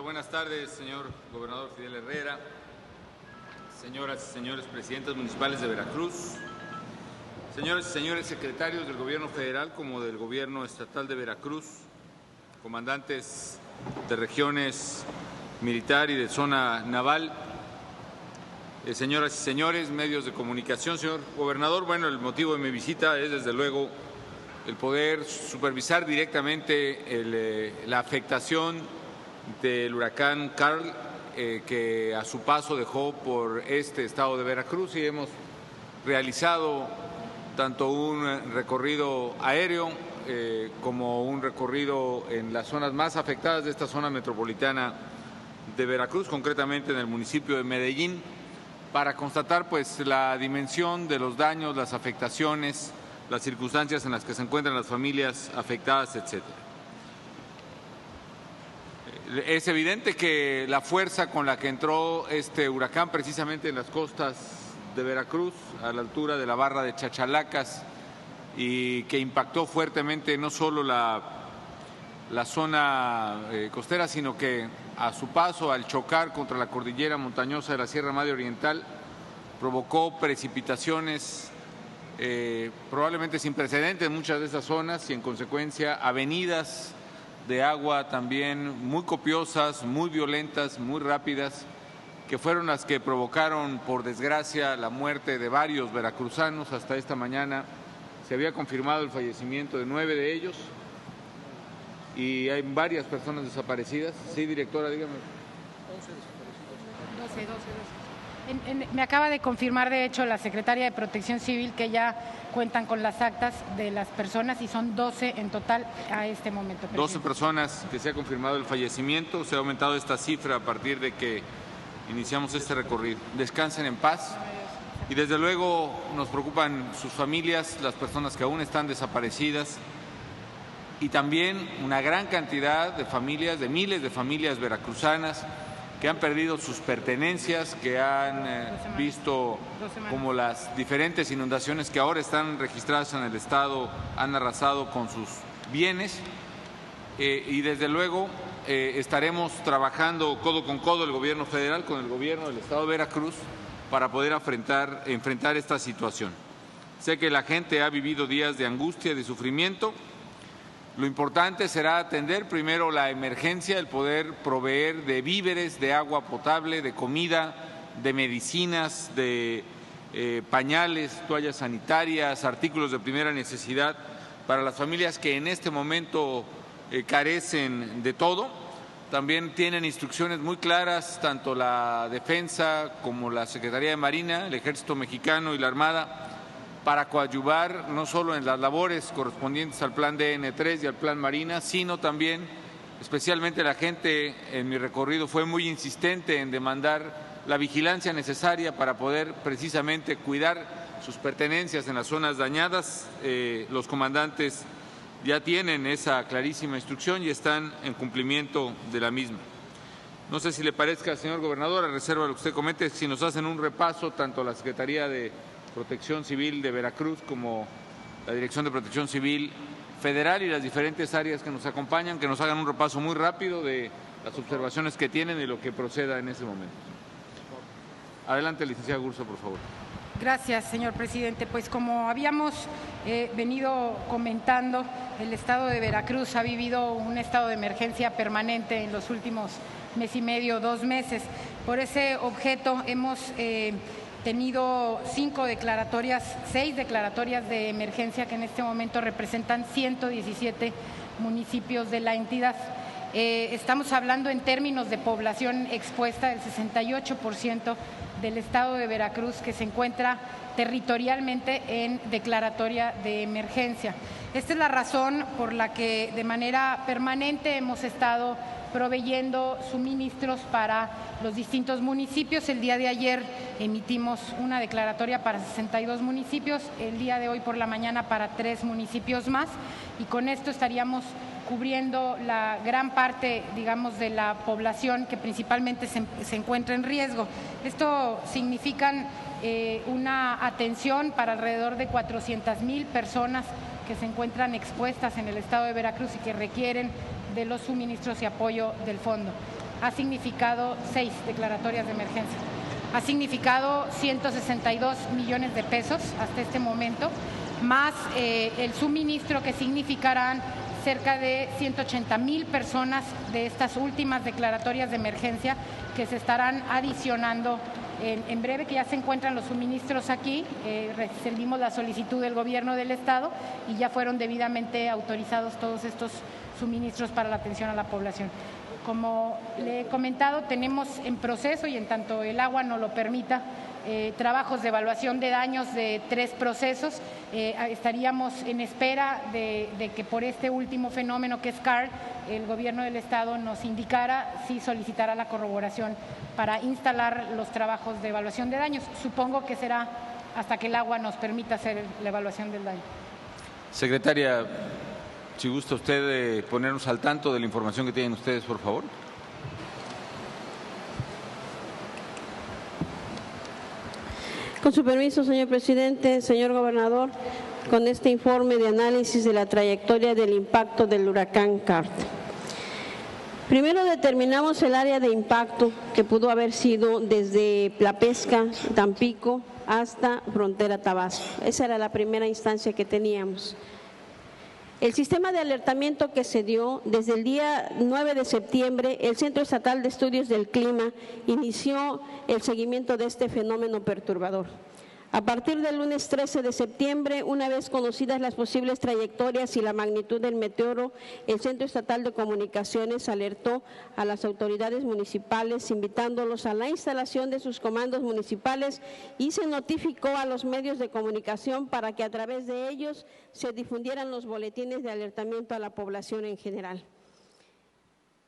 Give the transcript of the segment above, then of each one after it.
Buenas tardes, señor gobernador Fidel Herrera, señoras y señores presidentes municipales de Veracruz, señores y señores secretarios del gobierno federal como del gobierno estatal de Veracruz, comandantes de regiones militar y de zona naval, señoras y señores, medios de comunicación. Señor gobernador, bueno, el motivo de mi visita es desde luego el poder supervisar directamente la afectación del huracán Carl, que a su paso dejó por este estado de Veracruz, y hemos realizado tanto un recorrido aéreo como un recorrido en las zonas más afectadas de esta zona metropolitana de Veracruz, concretamente en el municipio de Medellín, para constatar pues la dimensión de los daños, las afectaciones, las circunstancias en las que se encuentran las familias afectadas, etcétera. Es evidente que la fuerza con la que entró este huracán precisamente en las costas de Veracruz, a la altura de la barra de Chachalacas, y que impactó fuertemente no solo la zona costera, sino que a su paso, al chocar contra la cordillera montañosa de la Sierra Madre Oriental, provocó precipitaciones probablemente sin precedentes en muchas de esas zonas y en consecuencia avenidas de agua también muy copiosas, muy violentas, muy rápidas, que fueron las que provocaron, por desgracia, la muerte de varios veracruzanos. Hasta esta mañana se había confirmado el fallecimiento de 9 de ellos y hay varias personas desaparecidas. Sí, directora, dígame. 12. Me acaba de confirmar, de hecho, la secretaria de Protección Civil que ya cuentan con las actas de las personas y son 12 en total a este momento. Presidente. 12 personas que se ha confirmado el fallecimiento. Se ha aumentado esta cifra a partir de que iniciamos este recorrido. Descansen en paz. Y desde luego nos preocupan sus familias, las personas que aún están desaparecidas, y también una gran cantidad de familias, de miles de familias veracruzanas que han perdido sus pertenencias, que han visto como las diferentes inundaciones que ahora están registradas en el estado han arrasado con sus bienes, y desde luego estaremos trabajando codo con codo el gobierno federal con el gobierno del estado de Veracruz para poder enfrentar esta situación. Sé que la gente ha vivido días de angustia, de sufrimiento. Lo importante será atender primero la emergencia, el poder proveer de víveres, de agua potable, de comida, de medicinas, de pañales, toallas sanitarias, artículos de primera necesidad para las familias que en este momento carecen de todo. También tienen instrucciones muy claras, tanto la Defensa como la Secretaría de Marina, el Ejército Mexicano y la Armada, para coadyuvar no solo en las labores correspondientes al Plan DN3 y al Plan Marina, sino también, especialmente la gente en mi recorrido fue muy insistente en demandar la vigilancia necesaria para poder precisamente cuidar sus pertenencias en las zonas dañadas. Los comandantes ya tienen esa clarísima instrucción y están en cumplimiento de la misma. No sé si le parezca, señor gobernador, a reserva de lo que usted comente, si nos hacen un repaso, tanto la Secretaría de Protección Civil de Veracruz como la Dirección de Protección Civil Federal y las diferentes áreas que nos acompañan, que nos hagan un repaso muy rápido de las observaciones que tienen y lo que proceda en ese momento. Adelante, licenciada Gurso, por favor. Gracias, señor presidente. Pues como habíamos venido comentando, el estado de Veracruz ha vivido un estado de emergencia permanente en los últimos mes y medio, 2 meses. Por ese objeto hemos tenido 6 declaratorias de emergencia que en este momento representan 117 municipios de la entidad. Estamos hablando en términos de población expuesta del 68% del estado de Veracruz que se encuentra territorialmente en declaratoria de emergencia. Esta es la razón por la que de manera permanente hemos estado proveyendo suministros para los distintos municipios. El día de ayer emitimos una declaratoria para 62 municipios, el día de hoy por la mañana para 3 municipios más, y con esto estaríamos cubriendo la gran parte, digamos, de la población que principalmente se encuentra en riesgo. Esto significa una atención para alrededor de 400,000 personas que se encuentran expuestas en el estado de Veracruz y que requieren de los suministros y apoyo del fondo. ha significado 6 declaratorias de emergencia. Ha significado 162 millones de pesos hasta este momento, más el suministro que significarán cerca de 180,000 personas de estas últimas declaratorias de emergencia que se estarán adicionando en breve, que ya se encuentran los suministros aquí. Recibimos la solicitud del Gobierno del Estado y ya fueron debidamente autorizados todos estos suministros para la atención a la población. Como le he comentado, tenemos en proceso, y en tanto el agua nos lo permita, trabajos de evaluación de daños de 3 procesos. Estaríamos en espera de que por este último fenómeno que es CAR, el Gobierno del Estado nos indicara si solicitará la corroboración para instalar los trabajos de evaluación de daños. Supongo que será hasta que el agua nos permita hacer la evaluación del daño. Secretaria, si gusta usted ponernos al tanto de la información que tienen ustedes, por favor. Con su permiso, señor presidente, señor gobernador, con este informe de análisis de la trayectoria del impacto del huracán CAR. Primero determinamos el área de impacto, que pudo haber sido desde La Pesca, Tampico, hasta frontera Tabasco. Esa era la primera instancia que teníamos. El sistema de alertamiento que se dio desde el día 9 de septiembre, el Centro Estatal de Estudios del Clima inició el seguimiento de este fenómeno perturbador. A partir del lunes 13 de septiembre, una vez conocidas las posibles trayectorias y la magnitud del meteoro, el Centro Estatal de Comunicaciones alertó a las autoridades municipales, invitándolos a la instalación de sus comandos municipales, y se notificó a los medios de comunicación para que a través de ellos se difundieran los boletines de alertamiento a la población en general.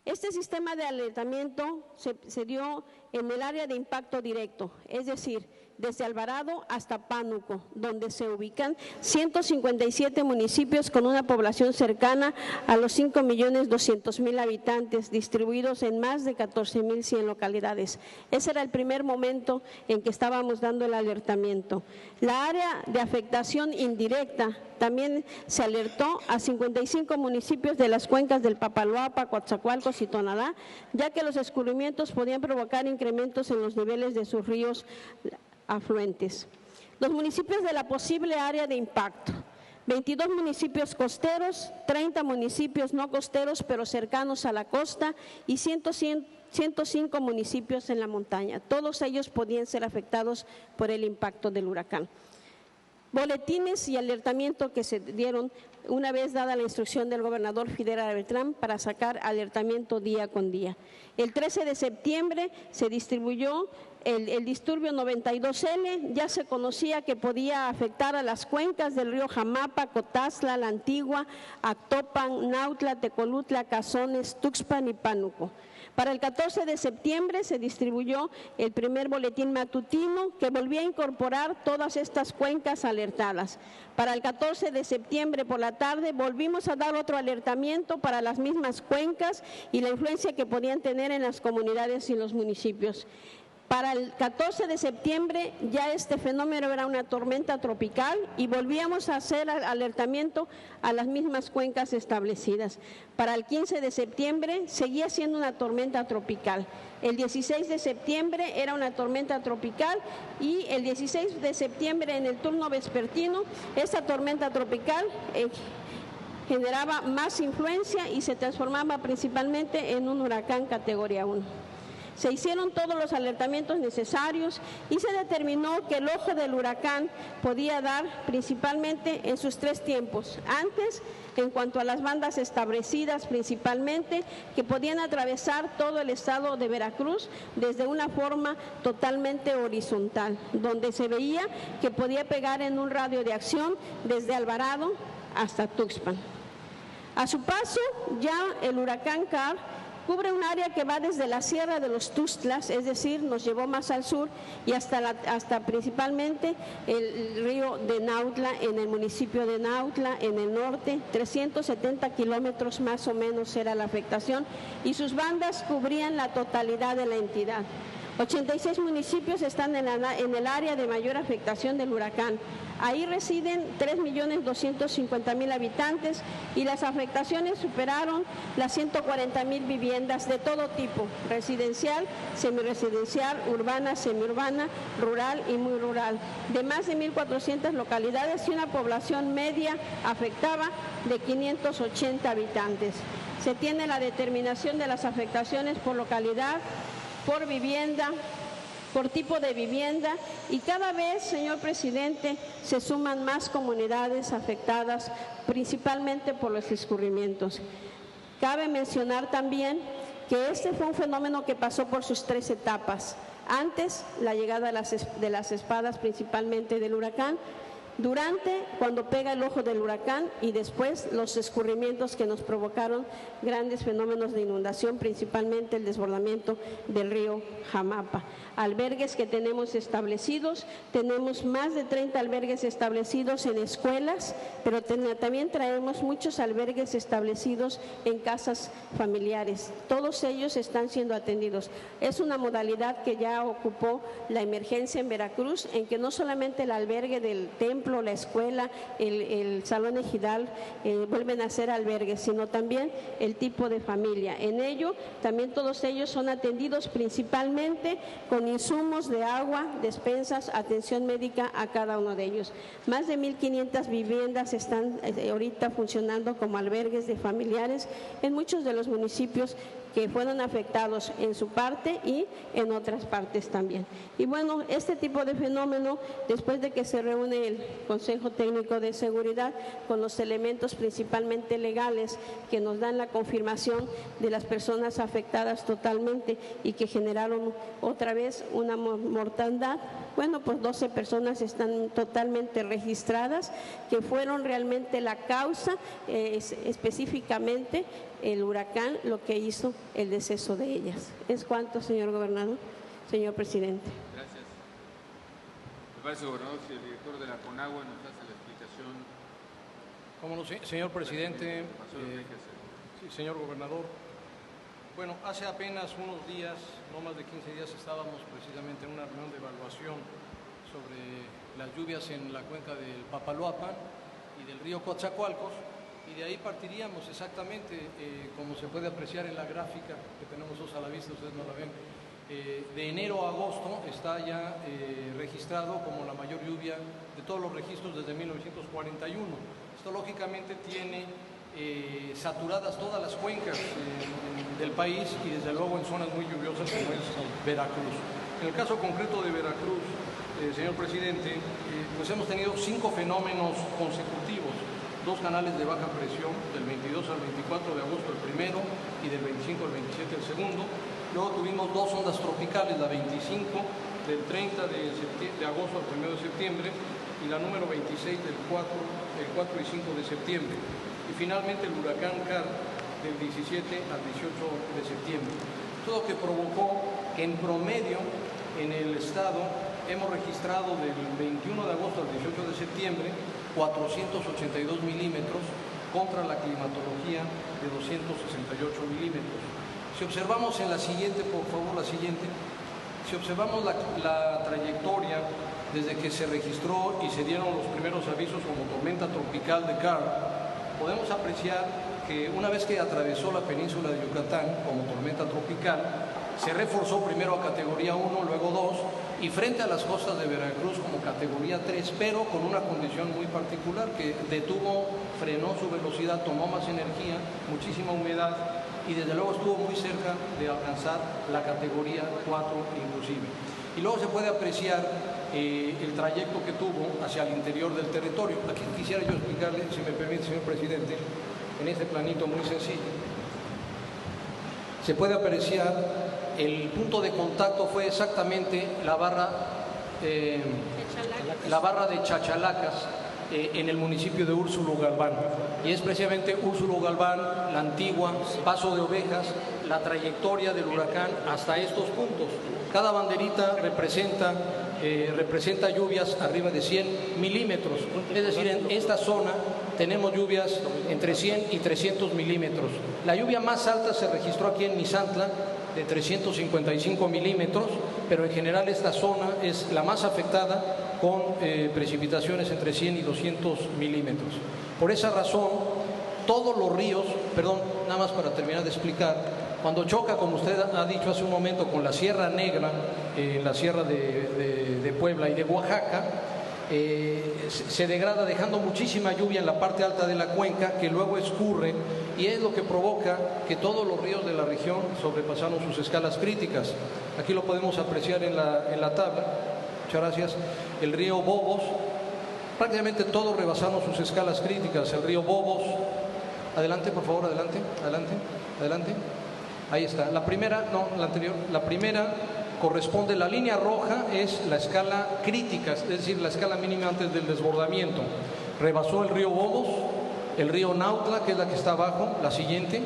Este sistema de alertamiento se dio en el área de impacto directo, es decir, desde Alvarado hasta Pánuco, donde se ubican 157 municipios con una población cercana a los 5.200.000 habitantes, distribuidos en más de 14.100 localidades. Ese era el primer momento en que estábamos dando el alertamiento. La área de afectación indirecta también se alertó a 55 municipios de las cuencas del Papaloapa, Coatzacoalcos y Tonalá, ya que los escurrimientos podían provocar incrementos en los niveles de sus ríos afluentes. Los municipios de la posible área de impacto: 22 municipios costeros, 30 municipios no costeros pero cercanos a la costa y 105 municipios en la montaña. Todos ellos podían ser afectados por el impacto del huracán. Boletines y alertamiento que se dieron una vez dada la instrucción del gobernador Fidel Beltrán para sacar alertamiento día con día. El 13 de septiembre se distribuyó el disturbio 92L, ya se conocía que podía afectar a las cuencas del río Jamapa, Cotazla, La Antigua, Actopan, Nautla, Tecolutla, Cazones, Tuxpan y Pánuco. Para el 14 de septiembre se distribuyó el primer boletín matutino que volvía a incorporar todas estas cuencas alertadas. Para el 14 de septiembre por la tarde volvimos a dar otro alertamiento para las mismas cuencas y la influencia que podían tener en las comunidades y los municipios. Para el 14 de septiembre ya este fenómeno era una tormenta tropical y volvíamos a hacer alertamiento a las mismas cuencas establecidas. Para el 15 de septiembre seguía siendo una tormenta tropical. El 16 de septiembre era una tormenta tropical y el 16 de septiembre en el turno vespertino esta tormenta tropical generaba más influencia y se transformaba principalmente en un huracán categoría 1. Se hicieron todos los alertamientos necesarios y se determinó que el ojo del huracán podía dar principalmente en sus 3 tiempos. Antes, en cuanto a las bandas establecidas principalmente, que podían atravesar todo el estado de Veracruz desde una forma totalmente horizontal, donde se veía que podía pegar en un radio de acción desde Alvarado hasta Tuxpan. A su paso, ya el huracán CAR cubre un área que va desde la Sierra de los Tuxtlas, es decir, nos llevó más al sur y hasta principalmente el río de Nautla, en el municipio de Nautla, en el norte, 370 kilómetros más o menos era la afectación y sus bandas cubrían la totalidad de la entidad. 86 municipios están en el área de mayor afectación del huracán. Ahí residen 3.250.000 habitantes y las afectaciones superaron las 140.000 viviendas de todo tipo, residencial, semiresidencial, urbana, semiurbana, rural y muy rural, de más de 1.400 localidades y una población media afectada de 580 habitantes. Se tiene la determinación de las afectaciones por localidad, por vivienda, por tipo de vivienda, y cada vez, señor presidente, se suman más comunidades afectadas, principalmente por los escurrimientos. Cabe mencionar también que este fue un fenómeno que pasó por sus 3 etapas. Antes, la llegada de las espadas, principalmente del huracán; durante, cuando pega el ojo del huracán; y después los escurrimientos que nos provocaron grandes fenómenos de inundación, principalmente el desbordamiento del río Jamapa. Albergues que tenemos establecidos, tenemos más de 30 albergues establecidos en escuelas, pero también traemos muchos albergues establecidos en casas familiares. Todos ellos están siendo atendidos. Es una modalidad que ya ocupó la emergencia en Veracruz, en que no solamente el albergue del templo, la escuela, el salón ejidal vuelven a ser albergues, sino también el tipo de familia. En ello, también todos ellos son atendidos principalmente con insumos de agua, despensas, atención médica a cada uno de ellos. Más de 1.500 viviendas están ahorita funcionando como albergues de familiares en muchos de los municipios que fueron afectados en su parte y en otras partes también. Y bueno, este tipo de fenómeno, después de que se reúne el Consejo Técnico de Seguridad con los elementos principalmente legales que nos dan la confirmación de las personas afectadas totalmente y que generaron otra vez una mortandad, bueno, pues 12 personas están totalmente registradas, que fueron realmente la causa, específicamente el huracán, lo que hizo el deceso de ellas. ¿Es cuanto, señor gobernador? Señor presidente. Gracias. Me parece, gobernador, si el director de la CONAGUA nos hace la explicación. Cómo no, señor presidente. Sí, señor gobernador. Bueno, hace apenas unos días, no más de 15 días, estábamos precisamente en una reunión de evaluación sobre las lluvias en la cuenca del Papaloapan y del río Coatzacoalcos, y de ahí partiríamos exactamente, como se puede apreciar en la gráfica que tenemos dos a la vista, ustedes no la ven, de enero a agosto está ya registrado como la mayor lluvia de todos los registros desde 1941. Esto lógicamente tiene saturadas todas las cuencas del país y desde luego en zonas muy lluviosas como es Veracruz. En el caso concreto de Veracruz, señor presidente, pues hemos tenido 5 fenómenos consecutivos: 2 canales de baja presión, del 22 al 24 de agosto el primero y del 25 al 27 el segundo. Luego tuvimos 2 ondas tropicales, la 25 del 30 de agosto al 1 de septiembre y la número 26 del 4 y 5 de septiembre. Y finalmente el huracán Car del 17 al 18 de septiembre. Todo que provocó que en promedio en el estado hemos registrado del 21 de agosto al 18 de septiembre 482 milímetros contra la climatología de 268 milímetros. Si observamos en la siguiente, por favor, la siguiente, si observamos la trayectoria desde que se registró y se dieron los primeros avisos como tormenta tropical de Car, podemos apreciar que una vez que atravesó la península de Yucatán como tormenta tropical, se reforzó primero a categoría 1, luego 2, y frente a las costas de Veracruz como categoría 3, pero con una condición muy particular, que frenó su velocidad, tomó más energía, muchísima humedad, y desde luego estuvo muy cerca de alcanzar la categoría 4 inclusive. Y luego se puede apreciar el trayecto que tuvo hacia el interior del territorio. Aquí quisiera yo explicarle, si me permite, señor presidente, en este planito muy sencillo. Se puede apreciar el punto de contacto fue exactamente la barra de Chachalacas en el municipio de Úrsulo Galván. Y es precisamente Úrsulo Galván, La Antigua, Paso de Ovejas, la trayectoria del huracán hasta estos puntos. Cada banderita representa lluvias arriba de 100 milímetros. Es decir, en esta zona tenemos lluvias entre 100 y 300 milímetros. La lluvia más alta se registró aquí en Misantla, de 355 milímetros, pero en general esta zona es la más afectada con precipitaciones entre 100 y 200 milímetros. Por esa razón, todos los ríos, perdón, nada más para terminar de explicar, cuando choca, como usted ha dicho hace un momento, con la Sierra Negra, la Sierra de Puebla y de Oaxaca, se degrada dejando muchísima lluvia en la parte alta de la cuenca que luego escurre y es lo que provoca que todos los ríos de la región sobrepasaron sus escalas críticas. Aquí lo podemos apreciar en la tabla. Muchas gracias. El río Bobos, prácticamente todos rebasaron sus escalas críticas. El río Bobos, adelante por favor, adelante. Ahí está. La primera, no, la anterior, la primera corresponde, la línea roja es la escala crítica, es decir, la escala mínima antes del desbordamiento. Rebasó el río Bobos, el río Nautla, que es la que está abajo, la siguiente.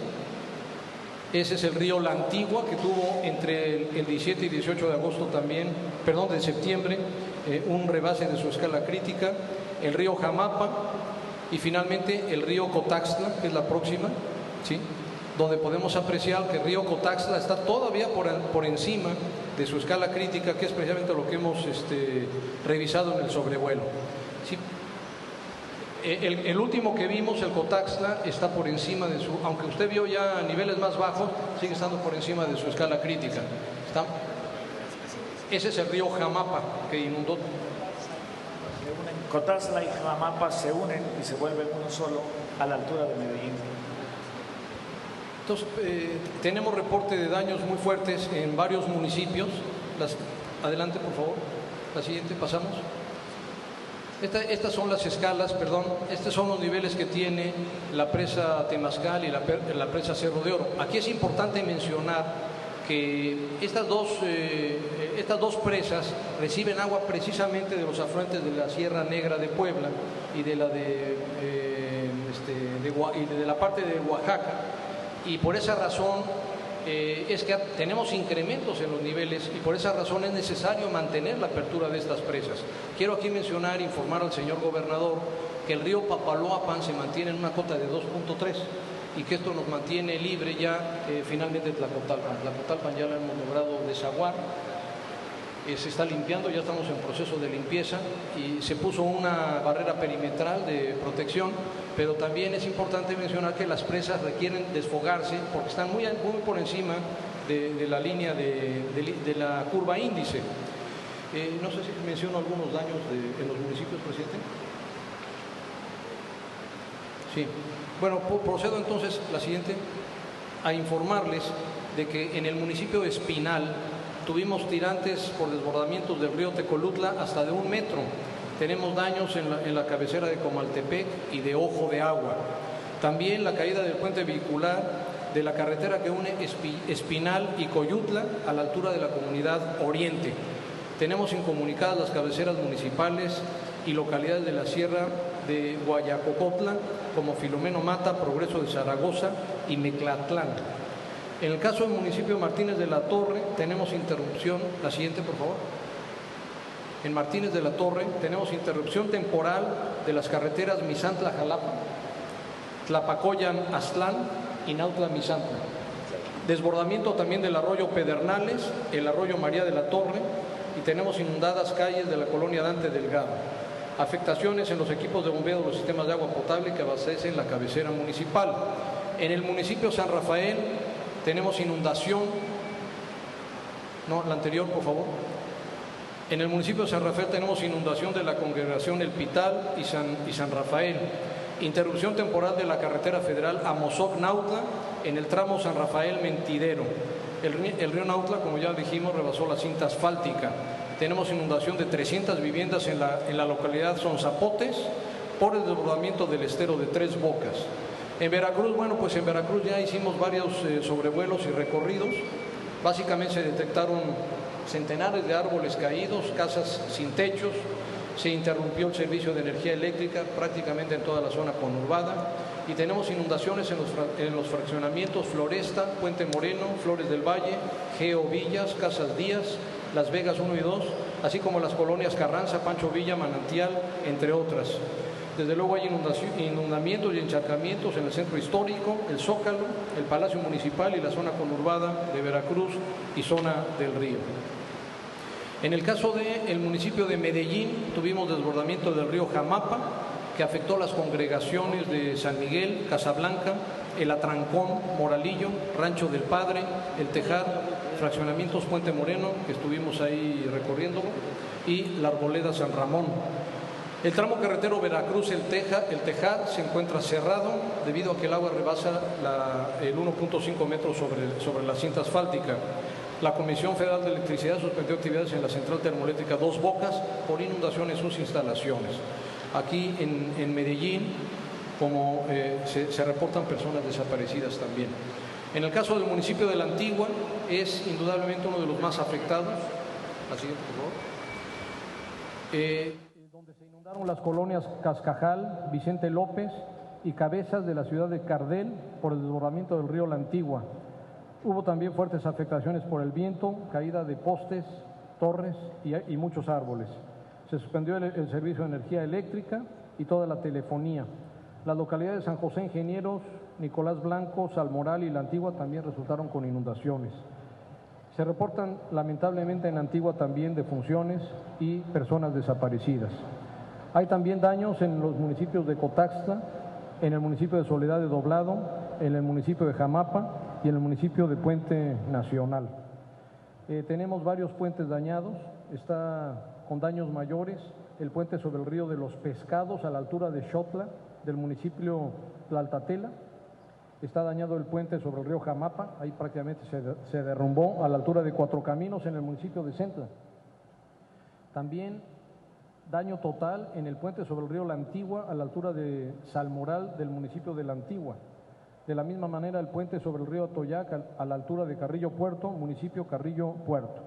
Ese es el río La Antigua, que tuvo entre el 17 y 18 de agosto también, perdón, de septiembre, un rebase de su escala crítica. El río Jamapa y finalmente el río Cotaxtla, que es la próxima, ¿sí?, donde podemos apreciar que el río Cotaxtla está todavía por encima de su escala crítica, que es precisamente lo que hemos revisado en el sobrevuelo. ¿Sí? El último que vimos, el Cotaxtla, está por encima de su, aunque usted vio ya a niveles más bajos, sigue estando por encima de su escala crítica. ¿Está? Ese es el río Jamapa, que inundó. Cotaxtla y Jamapa se unen y se vuelven uno solo a la altura de Medellín. Entonces, tenemos reporte de daños muy fuertes en varios municipios. Adelante, por favor. La siguiente, pasamos. Estas son las escalas, perdón. Estos son los niveles que tiene la presa Temazcal y la presa Cerro de Oro. Aquí es importante mencionar que estas dos presas reciben agua precisamente de los afluentes de la Sierra Negra de Puebla y de la parte de Oaxaca. Y por esa razón es que tenemos incrementos en los niveles y por esa razón es necesario mantener la apertura de estas presas. Quiero aquí mencionar, informar al señor gobernador que el río Papaloapan se mantiene en una cota de 2.3 y que esto nos mantiene libre ya finalmente Tlacotalpan. Tlacotalpan ya lo hemos logrado desaguar. Se está limpiando, ya estamos en proceso de limpieza y se puso una barrera perimetral de protección, pero también es importante mencionar que las presas requieren desfogarse porque están muy por encima de la línea de la curva índice. No sé si menciono algunos daños en los municipios, presidente. Sí. Bueno, procedo entonces, la siguiente, a informarles de que en el municipio de Espinal tuvimos tirantes por desbordamientos del río Tecolutla hasta de 1 metro. Tenemos daños en la cabecera de Comaltepec y de Ojo de Agua. También la caída del puente vehicular de la carretera que une Espinal y Coyutla a la altura de la comunidad Oriente. Tenemos incomunicadas las cabeceras municipales y localidades de la Sierra de Guayacocotla, como Filomeno Mata, Progreso de Zaragoza y Meclatlán. En el caso del municipio de Martínez de la Torre, tenemos interrupción. La siguiente, por favor. En Martínez de la Torre tenemos interrupción temporal de las carreteras Misantla-Jalapa, Tlapacoyan-Aztlán y Nautla-Misantla. Desbordamiento también del arroyo Pedernales, el arroyo María de la Torre, y tenemos inundadas calles de la colonia Dante Delgado. Afectaciones en los equipos de bombeo de los sistemas de agua potable que abastecen la cabecera municipal. En el municipio San Rafael tenemos inundación. No, la anterior, por favor. En el municipio de San Rafael tenemos inundación de la congregación El Pital y San Rafael. Interrupción temporal de la carretera federal Amozoc-Nautla en el tramo San Rafael-Mentidero. El río Nautla, como ya dijimos, rebasó la cinta asfáltica. Tenemos inundación de 300 viviendas en la localidad Sonzapotes por el desbordamiento del estero de Tres Bocas. En Veracruz, bueno, pues en Veracruz ya hicimos varios sobrevuelos y recorridos. Básicamente se detectaron centenares de árboles caídos, casas sin techos, se interrumpió el servicio de energía eléctrica prácticamente en toda la zona conurbada y tenemos inundaciones en los fraccionamientos Floresta, Puente Moreno, Flores del Valle, Geo Villas, Casas Díaz, Las Vegas 1 y 2, así como las colonias Carranza, Pancho Villa, Manantial, entre otras. Desde luego hay inundamientos y encharcamientos en el centro histórico, el Zócalo, el Palacio Municipal y la zona conurbada de Veracruz y zona del río. En el caso del municipio de Medellín, tuvimos desbordamiento del río Jamapa, que afectó las congregaciones de San Miguel, Casablanca, El Atrancón, Moralillo, Rancho del Padre, El Tejar, Fraccionamientos Puente Moreno, que estuvimos ahí recorriéndolo, y la Arboleda San Ramón. El tramo carretero Veracruz-El Tejar se encuentra cerrado debido a que el agua rebasa el 1.5 metros sobre la cinta asfáltica. La Comisión Federal de Electricidad suspendió actividades en la central termoeléctrica Dos Bocas por inundación en sus instalaciones. Aquí en Medellín, como se reportan personas desaparecidas también. En el caso del municipio de La Antigua, es indudablemente uno de los más afectados. La siguiente, por favor. Donde se inundaron las colonias Cascajal, Vicente López y Cabezas de la ciudad de Cardel por el desbordamiento del río La Antigua. Hubo también fuertes afectaciones por el viento, caída de postes, torres y muchos árboles. Se suspendió el servicio de energía eléctrica y toda la telefonía. Las localidades de San José Ingenieros, Nicolás Blanco, Salmoral y La Antigua también resultaron con inundaciones. Se reportan lamentablemente en La Antigua también defunciones y personas desaparecidas. Hay también daños en los municipios de Cotaxtla, en el municipio de Soledad de Doblado, en el municipio de Jamapa y en el municipio de Puente Nacional. Tenemos varios puentes dañados, está con daños mayores el puente sobre el río de los Pescados a la altura de Xotla del municipio de Altatela. Está dañado el puente sobre el río Jamapa, ahí prácticamente se derrumbó a la altura de Cuatro Caminos en el municipio de Centla. También daño total en el puente sobre el río La Antigua a la altura de Salmoral del municipio de La Antigua. De la misma manera el puente sobre el río Atoyac a la altura de Carrillo Puerto, municipio Carrillo Puerto.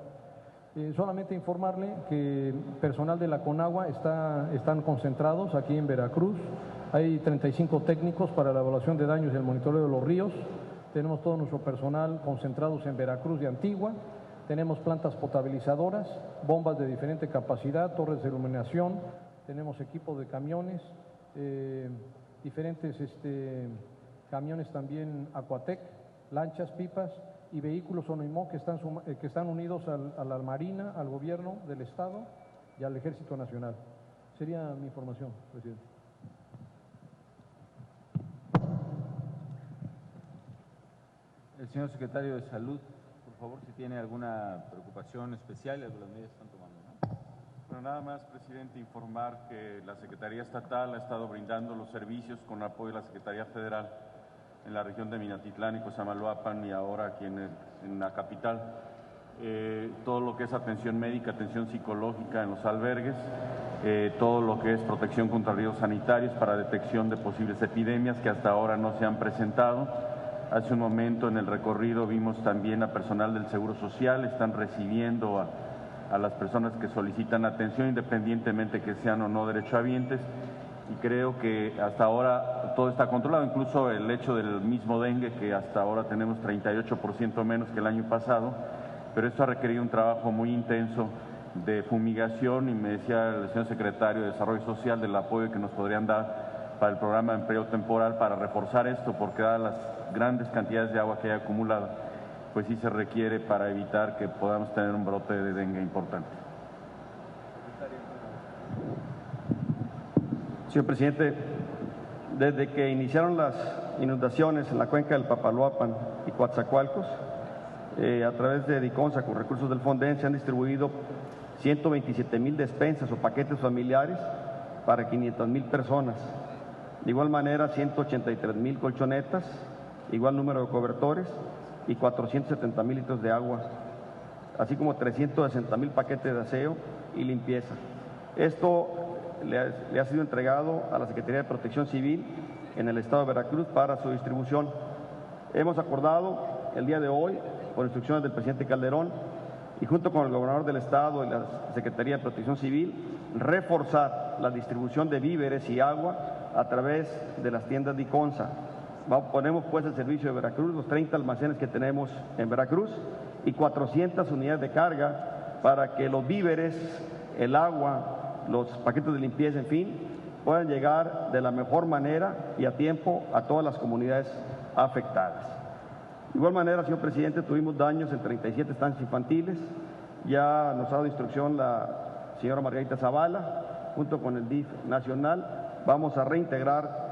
Solamente informarle que personal de la Conagua están concentrados aquí en Veracruz. Hay 35 técnicos para la evaluación de daños y el monitoreo de los ríos. Tenemos todo nuestro personal concentrados en Veracruz y Antigua. Tenemos plantas potabilizadoras, bombas de diferente capacidad, torres de iluminación. Tenemos equipo de camiones, diferentes camiones también Aquatec, lanchas, pipas y vehículos Onoimó que están unidos a la Marina, al Gobierno del Estado y al Ejército Nacional. Sería mi información, presidente. El señor secretario de Salud, por favor, si tiene alguna preocupación especial y algunas medidas están tomando, ¿no? Bueno, nada más, presidente, informar que la Secretaría Estatal ha estado brindando los servicios con apoyo de la Secretaría Federal en la región de Minatitlán y Cosamaloapan y ahora aquí en la capital. Todo lo que es atención médica, atención psicológica en los albergues, todo lo que es protección contra riesgos sanitarios para detección de posibles epidemias que hasta ahora no se han presentado. Hace un momento en el recorrido vimos también a personal del Seguro Social, están recibiendo a las personas que solicitan atención independientemente que sean o no derechohabientes y creo que hasta ahora todo está controlado, incluso el hecho del mismo dengue que hasta ahora tenemos 38% menos que el año pasado, pero esto ha requerido un trabajo muy intenso de fumigación y me decía el señor secretario de Desarrollo Social del apoyo que nos podrían dar para el programa de empleo temporal para reforzar esto porque dadas las grandes cantidades de agua que hay acumulada, pues sí se requiere para evitar que podamos tener un brote de dengue importante. Señor presidente, desde que iniciaron las inundaciones en la cuenca del Papaloapan y Coatzacoalcos, a través de DICONSA con recursos del Fonden se han distribuido 127,000 despensas o paquetes familiares para 500,000 personas. De igual manera, 183,000 colchonetas, igual número de cobertores y 470,000 litros de agua, así como 360,000 paquetes de aseo y limpieza. Esto le ha sido entregado a la Secretaría de Protección Civil en el Estado de Veracruz para su distribución. Hemos acordado el día de hoy, por instrucciones del presidente Calderón, y junto con el gobernador del Estado y la Secretaría de Protección Civil, reforzar la distribución de víveres y agua a través de las tiendas DICONSA. Ponemos pues el servicio de Veracruz, los 30 almacenes que tenemos en Veracruz y 400 unidades de carga para que los víveres, el agua, los paquetes de limpieza, en fin, puedan llegar de la mejor manera y a tiempo a todas las comunidades afectadas. De igual manera, señor presidente, tuvimos daños en 37 estancias infantiles, Ya nos ha dado instrucción la señora Margarita Zavala, junto con el DIF nacional, vamos a reintegrar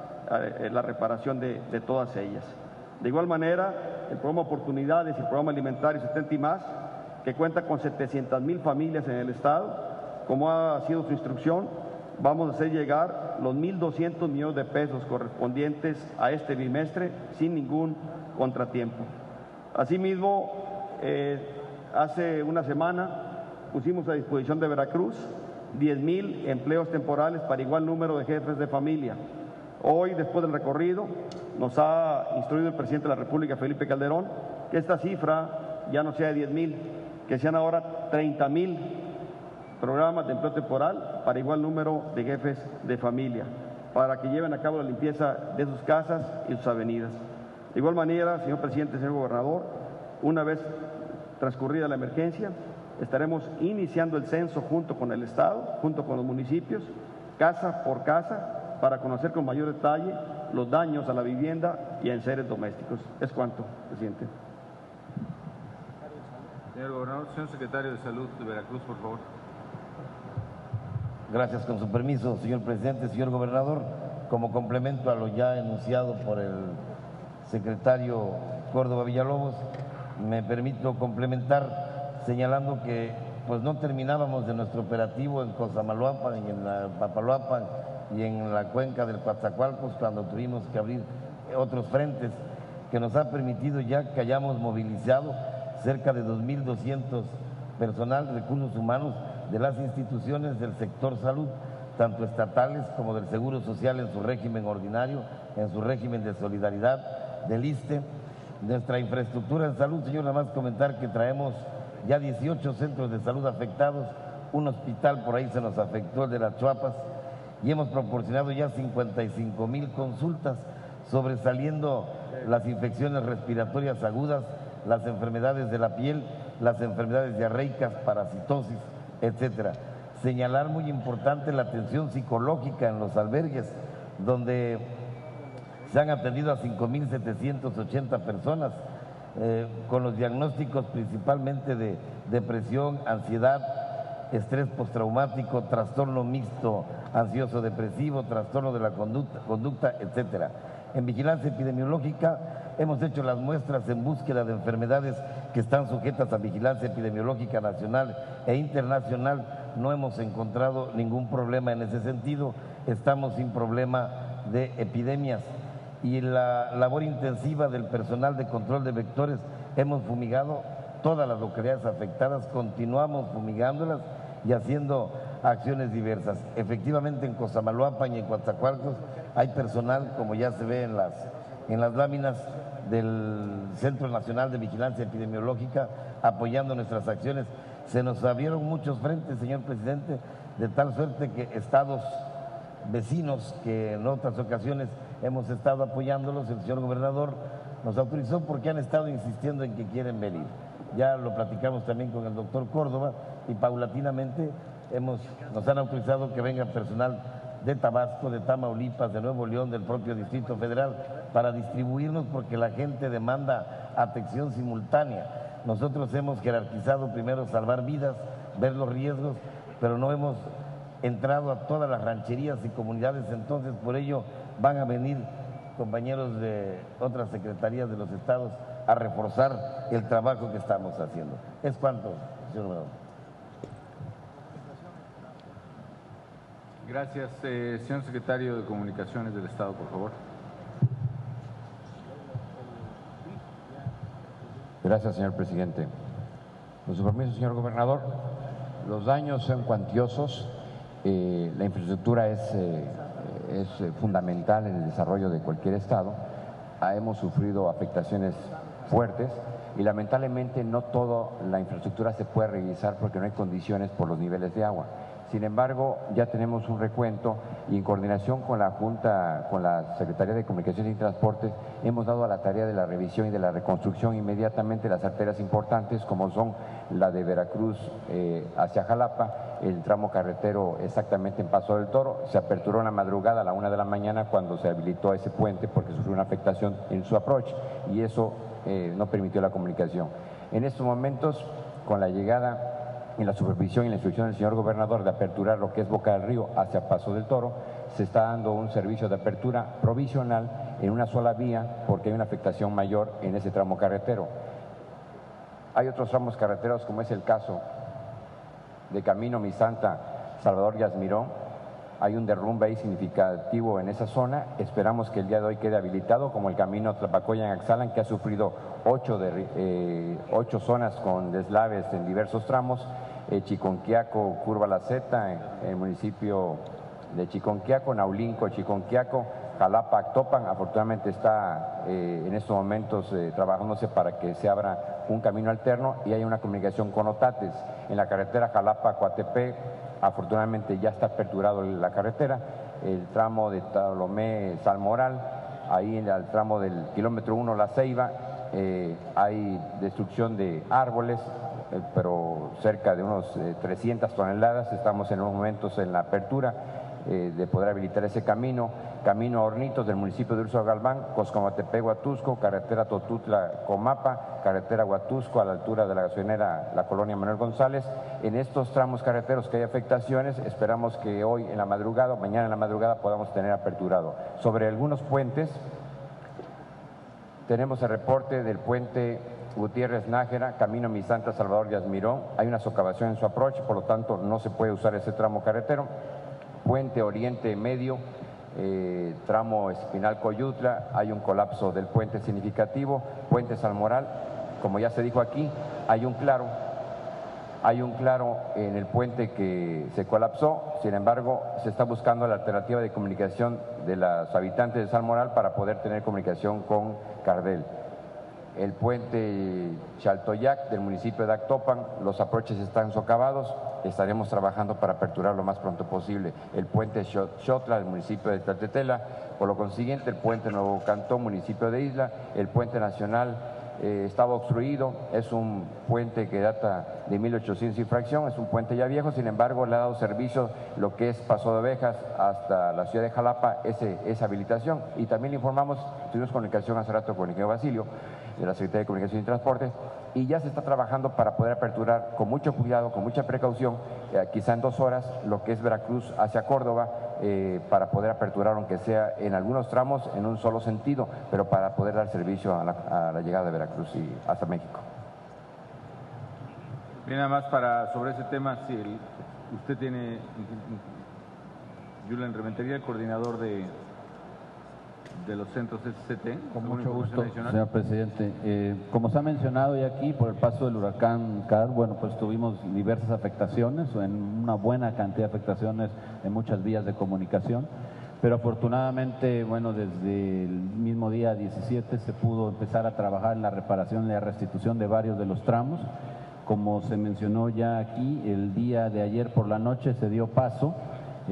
la reparación de todas ellas. De igual manera, el programa Oportunidades y el programa alimentario 70 y más, que cuenta con 700,000 familias en el Estado, como ha sido su instrucción, vamos a hacer llegar los 1.200 millones de pesos correspondientes a este bimestre sin ningún contratiempo. Asimismo, hace una semana pusimos a disposición de Veracruz 10,000 empleos temporales para igual número de jefes de familia. Hoy, después del recorrido, nos ha instruido el presidente de la República, Felipe Calderón, que esta cifra ya no sea de 10,000, que sean ahora 30,000 programas de empleo temporal para igual número de jefes de familia, para que lleven a cabo la limpieza de sus casas y sus avenidas. De igual manera, señor presidente, señor gobernador, una vez transcurrida la emergencia, estaremos iniciando el censo junto con el Estado, junto con los municipios, casa por casa, para conocer con mayor detalle los daños a la vivienda y a enseres domésticos. Es cuanto, presidente. Señor gobernador, señor secretario de Salud de Veracruz, por favor. Gracias, con su permiso, señor presidente, señor gobernador. Como complemento a lo ya enunciado por el secretario Córdoba Villalobos, me permito complementar señalando que pues no terminábamos de nuestro operativo en Cosamaloapan, en la Papaloapan y en la cuenca del Coatzacoalcos cuando tuvimos que abrir otros frentes, que nos ha permitido ya que hayamos movilizado cerca de 2.200 personal, recursos humanos de las instituciones del sector salud, tanto estatales como del Seguro Social en su régimen ordinario, en su régimen de solidaridad, del ISSSTE. Nuestra infraestructura en salud, señor, nada más comentar que traemos ya 18 centros de salud afectados, un hospital por ahí se nos afectó, el de las Chuapas, y hemos proporcionado ya 55,000 consultas, sobresaliendo las infecciones respiratorias agudas, las enfermedades de la piel, las enfermedades diarreicas, parasitosis, etcétera. Señalar muy importante la atención psicológica en los albergues, donde se han atendido a 5,780 personas con los diagnósticos principalmente de depresión, ansiedad, estrés postraumático, trastorno mixto ansioso depresivo, trastorno de la conducta, etcétera. En vigilancia epidemiológica hemos hecho las muestras en búsqueda de enfermedades que están sujetas a vigilancia epidemiológica nacional e internacional. No hemos encontrado ningún problema en ese sentido, estamos sin problema de epidemias. Y la labor intensiva del personal de control de vectores, hemos fumigado todas las localidades afectadas, continuamos fumigándolas y haciendo acciones diversas. Efectivamente, en Cosamaloapan y en Coatzacoalcos hay personal, como ya se ve en las láminas del Centro Nacional de Vigilancia Epidemiológica, apoyando nuestras acciones. Se nos abrieron muchos frentes, señor presidente, de tal suerte que estados vecinos que en otras ocasiones hemos estado apoyándolos, el señor gobernador nos autorizó porque han estado insistiendo en que quieren venir. Ya lo platicamos también con el doctor Córdoba y paulatinamente nos han autorizado que venga personal de Tabasco, de Tamaulipas, de Nuevo León, del propio Distrito Federal, para distribuirnos porque la gente demanda atención simultánea. Nosotros hemos jerarquizado primero salvar vidas, ver los riesgos, pero no hemos entrado a todas las rancherías y comunidades, entonces por ello van a venir compañeros de otras secretarías de los estados a reforzar el trabajo que estamos haciendo. Es cuanto, señor gobernador. Gracias. Señor secretario de Comunicaciones del Estado, por favor. Gracias, señor presidente. Con su permiso, señor gobernador, los daños son cuantiosos. La infraestructura es fundamental en el desarrollo de cualquier estado. Hemos sufrido afectaciones fuertes y lamentablemente no toda la infraestructura se puede realizar porque no hay condiciones por los niveles de agua. Sin embargo, ya tenemos un recuento y en coordinación con la Junta, con la Secretaría de Comunicaciones y Transportes, hemos dado a la tarea de la revisión y de la reconstrucción inmediatamente las arterias importantes como son la de Veracruz hacia Jalapa, el tramo carretero exactamente en Paso del Toro. Se aperturó en la madrugada a la 1 de la mañana cuando se habilitó ese puente porque sufrió una afectación en su approach y eso no permitió la comunicación. En estos momentos, con la llegada en la supervisión y la instrucción del señor gobernador de aperturar lo que es Boca del Río hacia Paso del Toro, se está dando un servicio de apertura provisional en una sola vía porque hay una afectación mayor en ese tramo carretero. Hay otros tramos carreteros, como es el caso de Camino Mi Santa, Salvador Yasmirón. Hay un derrumbe ahí significativo en esa zona. Esperamos que el día de hoy quede habilitado, como el camino Tlapacoyan-Axalan, que ha sufrido 8 zonas con deslaves en diversos tramos. Chiconquiaco, Curva La Zeta, en el municipio de Chiconquiaco, Naulinco, Chiconquiaco, Jalapa, Actopan. Afortunadamente está en estos momentos trabajándose para que se abra un camino alterno y hay una comunicación con Otates. En la carretera Jalapa-Coatepec, afortunadamente ya está aperturado la carretera. El tramo de Talomé-Salmoral, ahí en el tramo del kilómetro 1 La Ceiba, hay destrucción de árboles, pero cerca de unos 300 toneladas. Estamos en unos momentos en la apertura de poder habilitar ese camino. Camino a Hornitos del municipio de Urso Galván, Coscomatepec, Huatusco, carretera Totutla-Comapa, carretera Huatusco a la altura de la gasolinera La Colonia Manuel González. En estos tramos carreteros que hay afectaciones, esperamos que hoy en la madrugada o mañana en la madrugada podamos tener aperturado. Sobre algunos puentes, tenemos el reporte del puente Gutiérrez Nájera, Camino Mi Santa, Salvador Yasmirón. Hay una socavación en su approach, por lo tanto no se puede usar ese tramo carretero. Puente Oriente Medio, tramo Espinal Coyutla, hay un colapso del puente significativo. Puente Salmoral, como ya se dijo aquí, hay un claro en el puente que se colapsó. Sin embargo, se está buscando la alternativa de comunicación de los habitantes de Salmoral para poder tener comunicación con Cardel. El puente Chaltoyac del municipio de Actopan, los approaches están socavados, estaremos trabajando para aperturar lo más pronto posible. El puente Xotla del municipio de Tlatetela, por lo consiguiente el puente Nuevo Cantón, municipio de Isla, el puente nacional estaba obstruido, es un puente que data de 1800 y fracción, es un puente ya viejo, sin embargo le ha dado servicio lo que es Paso de Ovejas hasta la ciudad de Jalapa, esa habilitación. Y también le informamos, tuvimos comunicación hace rato con el ingeniero Basilio, de la Secretaría de Comunicación y Transportes, y ya se está trabajando para poder aperturar con mucho cuidado, con mucha precaución, quizá en 2 horas, lo que es Veracruz hacia Córdoba, para poder aperturar, aunque sea en algunos tramos, en un solo sentido, pero para poder dar servicio a la llegada de Veracruz y hasta México. Bien, nada más sobre ese tema, si usted tiene, Julen Rementería, el coordinador de los centros SCT. Con mucho gusto, señor presidente. Como se ha mencionado ya aquí, por el paso del huracán Car, bueno, pues tuvimos diversas afectaciones, en una buena cantidad de afectaciones en muchas vías de comunicación, pero afortunadamente, bueno, desde el mismo día 17 se pudo empezar a trabajar en la reparación y la restitución de varios de los tramos. Como se mencionó ya aquí, el día de ayer por la noche se dio paso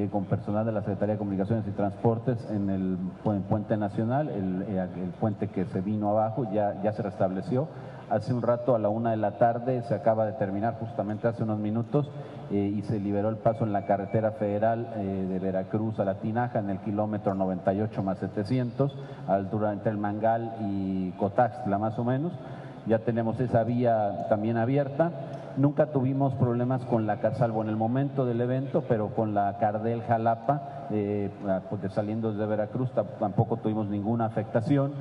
con personal de la Secretaría de Comunicaciones y Transportes en el puente nacional, el puente que se vino abajo ya se restableció. Hace un rato a la 1 de la tarde se acaba de terminar, justamente hace unos minutos, y se liberó el paso en la carretera federal de Veracruz a La Tinaja en el kilómetro 98 más 700, a la altura entre el Mangal y Cotaxtla más o menos. Ya tenemos esa vía también abierta. Nunca tuvimos problemas con salvo en el momento del evento, pero con la Cardel Jalapa, saliendo desde Veracruz, tampoco tuvimos ninguna afectación.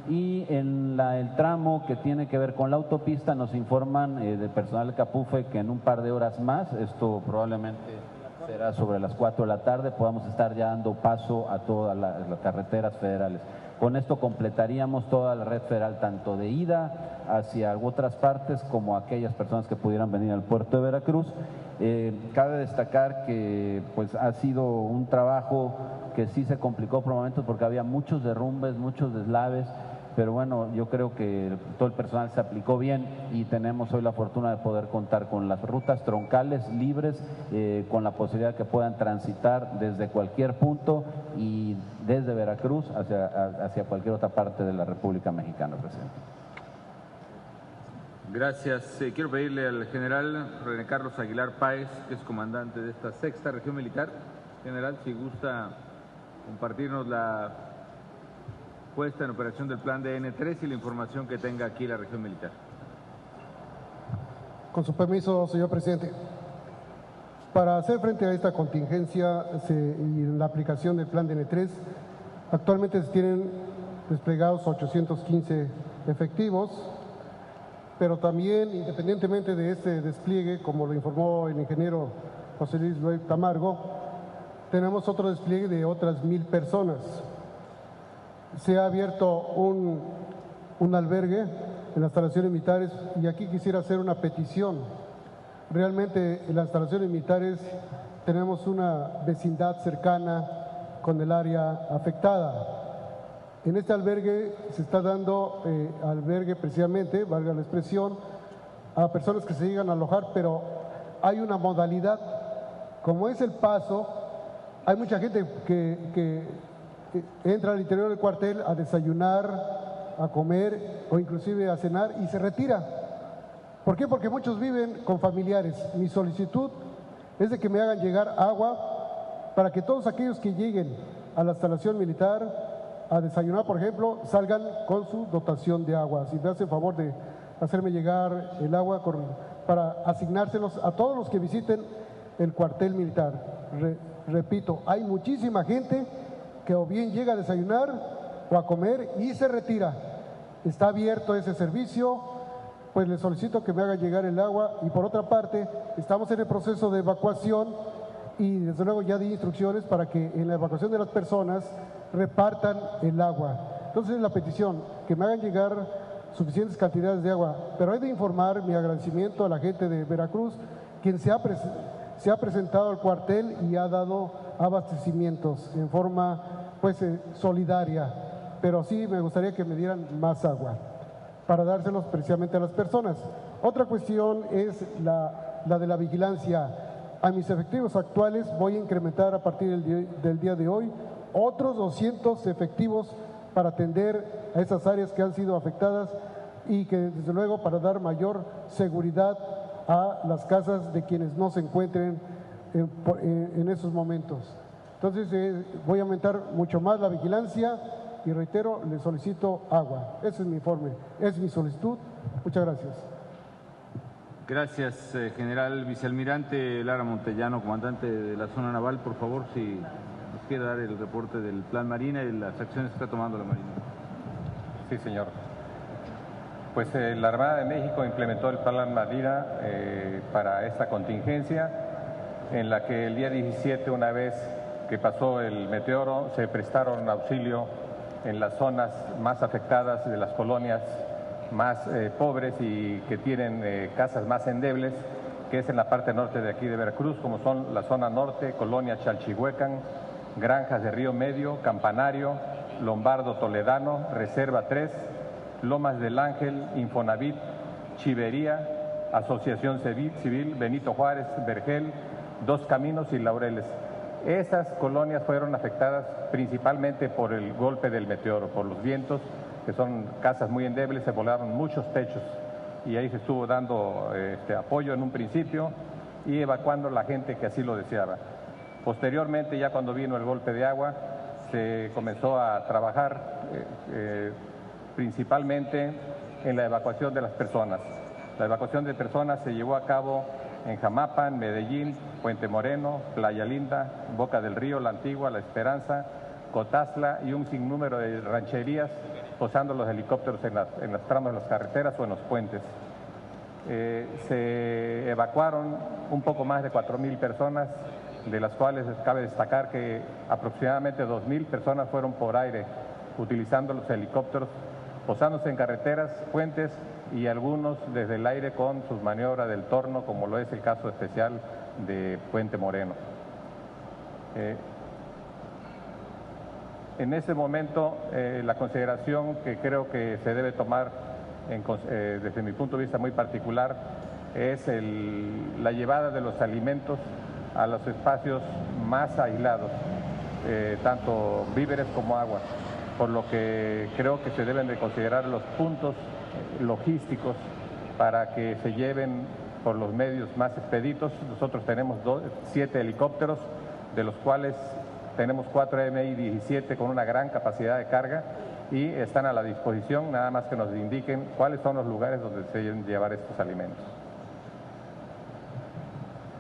Y en el tramo que tiene que ver con la autopista nos informan del personal de Capufe que en un par de horas más, esto probablemente será sobre las 4 de la tarde, podamos estar ya dando paso a todas las carreteras federales. Con esto completaríamos toda la red federal, tanto de ida hacia otras partes como aquellas personas que pudieran venir al puerto de Veracruz. Cabe destacar que pues ha sido un trabajo que sí se complicó por momentos porque había muchos derrumbes, muchos deslaves, pero bueno, yo creo que todo el personal se aplicó bien y tenemos hoy la fortuna de poder contar con las rutas troncales libres, con la posibilidad de que puedan transitar desde cualquier punto y desde Veracruz hacia cualquier otra parte de la República Mexicana, presidente. Gracias. Quiero pedirle al general René Carlos Aguilar Páez, que es comandante de esta 6ª región militar. General, si gusta compartirnos la puesta en operación del plan de N3 y la información que tenga aquí la región militar. Con su permiso, señor presidente. Para hacer frente a esta contingencia y la aplicación del plan DN3, actualmente se tienen desplegados 815 efectivos, pero también, independientemente de este despliegue, como lo informó el ingeniero José Luis Loeb Camargo, tenemos otro despliegue de otras 1,000 personas. Se ha abierto un albergue en las instalaciones militares y aquí quisiera hacer una petición. Realmente en las instalaciones militares tenemos una vecindad cercana con el área afectada. En este albergue se está dando albergue precisamente, valga la expresión, a personas que se llegan a alojar, pero hay una modalidad, como es el paso, hay mucha gente que entra al interior del cuartel a desayunar, a comer o inclusive a cenar y se retira. ¿Por qué? Porque muchos viven con familiares. Mi solicitud es de que me hagan llegar agua para que todos aquellos que lleguen a la instalación militar a desayunar, por ejemplo, salgan con su dotación de agua. Si me hacen favor de hacerme llegar el agua para asignárselos a todos los que visiten el cuartel militar. Repito, hay muchísima gente que o bien llega a desayunar o a comer y se retira. Está abierto ese servicio, pues les solicito que me hagan llegar el agua. Y por otra parte, estamos en el proceso de evacuación y desde luego ya di instrucciones para que en la evacuación de las personas repartan el agua. Entonces la petición, que me hagan llegar suficientes cantidades de agua, pero he de informar mi agradecimiento a la gente de Veracruz, quien se ha presentado al cuartel y ha dado abastecimientos en forma pues solidaria, pero sí me gustaría que me dieran más agua para dárselos precisamente a las personas. Otra cuestión es la de la vigilancia. A mis efectivos actuales voy a incrementar a partir del día de hoy otros 200 efectivos para atender a esas áreas que han sido afectadas y que desde luego para dar mayor seguridad a las casas de quienes no se encuentren en esos momentos. Entonces voy a aumentar mucho más la vigilancia y reitero, le solicito agua. Ese es mi informe, es mi solicitud. Muchas gracias. Gracias, general vicealmirante Lara Montellano, comandante de la zona naval. Por favor, si nos quiere dar el reporte del Plan Marina y las acciones que está tomando la Marina. Sí, señor. Pues la Armada de México implementó el Plan Marina para esta contingencia, en la que el día 17, una vez que pasó el meteoro, se prestaron auxilio en las zonas más afectadas de las colonias más pobres y que tienen casas más endebles, que es en la parte norte de aquí de Veracruz, como son la zona norte, Colonia Chalchihuecan, Granjas de Río Medio, Campanario, Lombardo Toledano, Reserva 3, Lomas del Ángel, Infonavit, Chivería, Asociación Civil, Benito Juárez, Vergel, Dos Caminos y Laureles. Estas colonias fueron afectadas principalmente por el golpe del meteoro, por los vientos, que son casas muy endebles, se volaron muchos techos y ahí se estuvo dando apoyo en un principio y evacuando la gente que así lo deseaba. Posteriormente, ya cuando vino el golpe de agua, se comenzó a trabajar principalmente en la evacuación de las personas. La evacuación de personas se llevó a cabo en Jamapan, Medellín, Puente Moreno, Playa Linda, Boca del Río, La Antigua, La Esperanza, Cotazla y un sinnúmero de rancherías, posando los helicópteros en las tramas de las carreteras o en los puentes. Se evacuaron un poco más de 4,000 personas, de las cuales cabe destacar que aproximadamente 2,000 personas fueron por aire, utilizando los helicópteros, posándose en carreteras, puentes y algunos desde el aire con sus maniobras del torno, como lo es el caso especial de Puente Moreno. En ese momento, la consideración que creo que se debe tomar desde mi punto de vista muy particular es la llevada de los alimentos a los espacios más aislados, tanto víveres como agua, por lo que creo que se deben de considerar los puntos logísticos para que se lleven por los medios más expeditos. Nosotros tenemos 7 helicópteros, de los cuales tenemos 4 Mi-17 con una gran capacidad de carga y están a la disposición, nada más que nos indiquen cuáles son los lugares donde se deben llevar estos alimentos.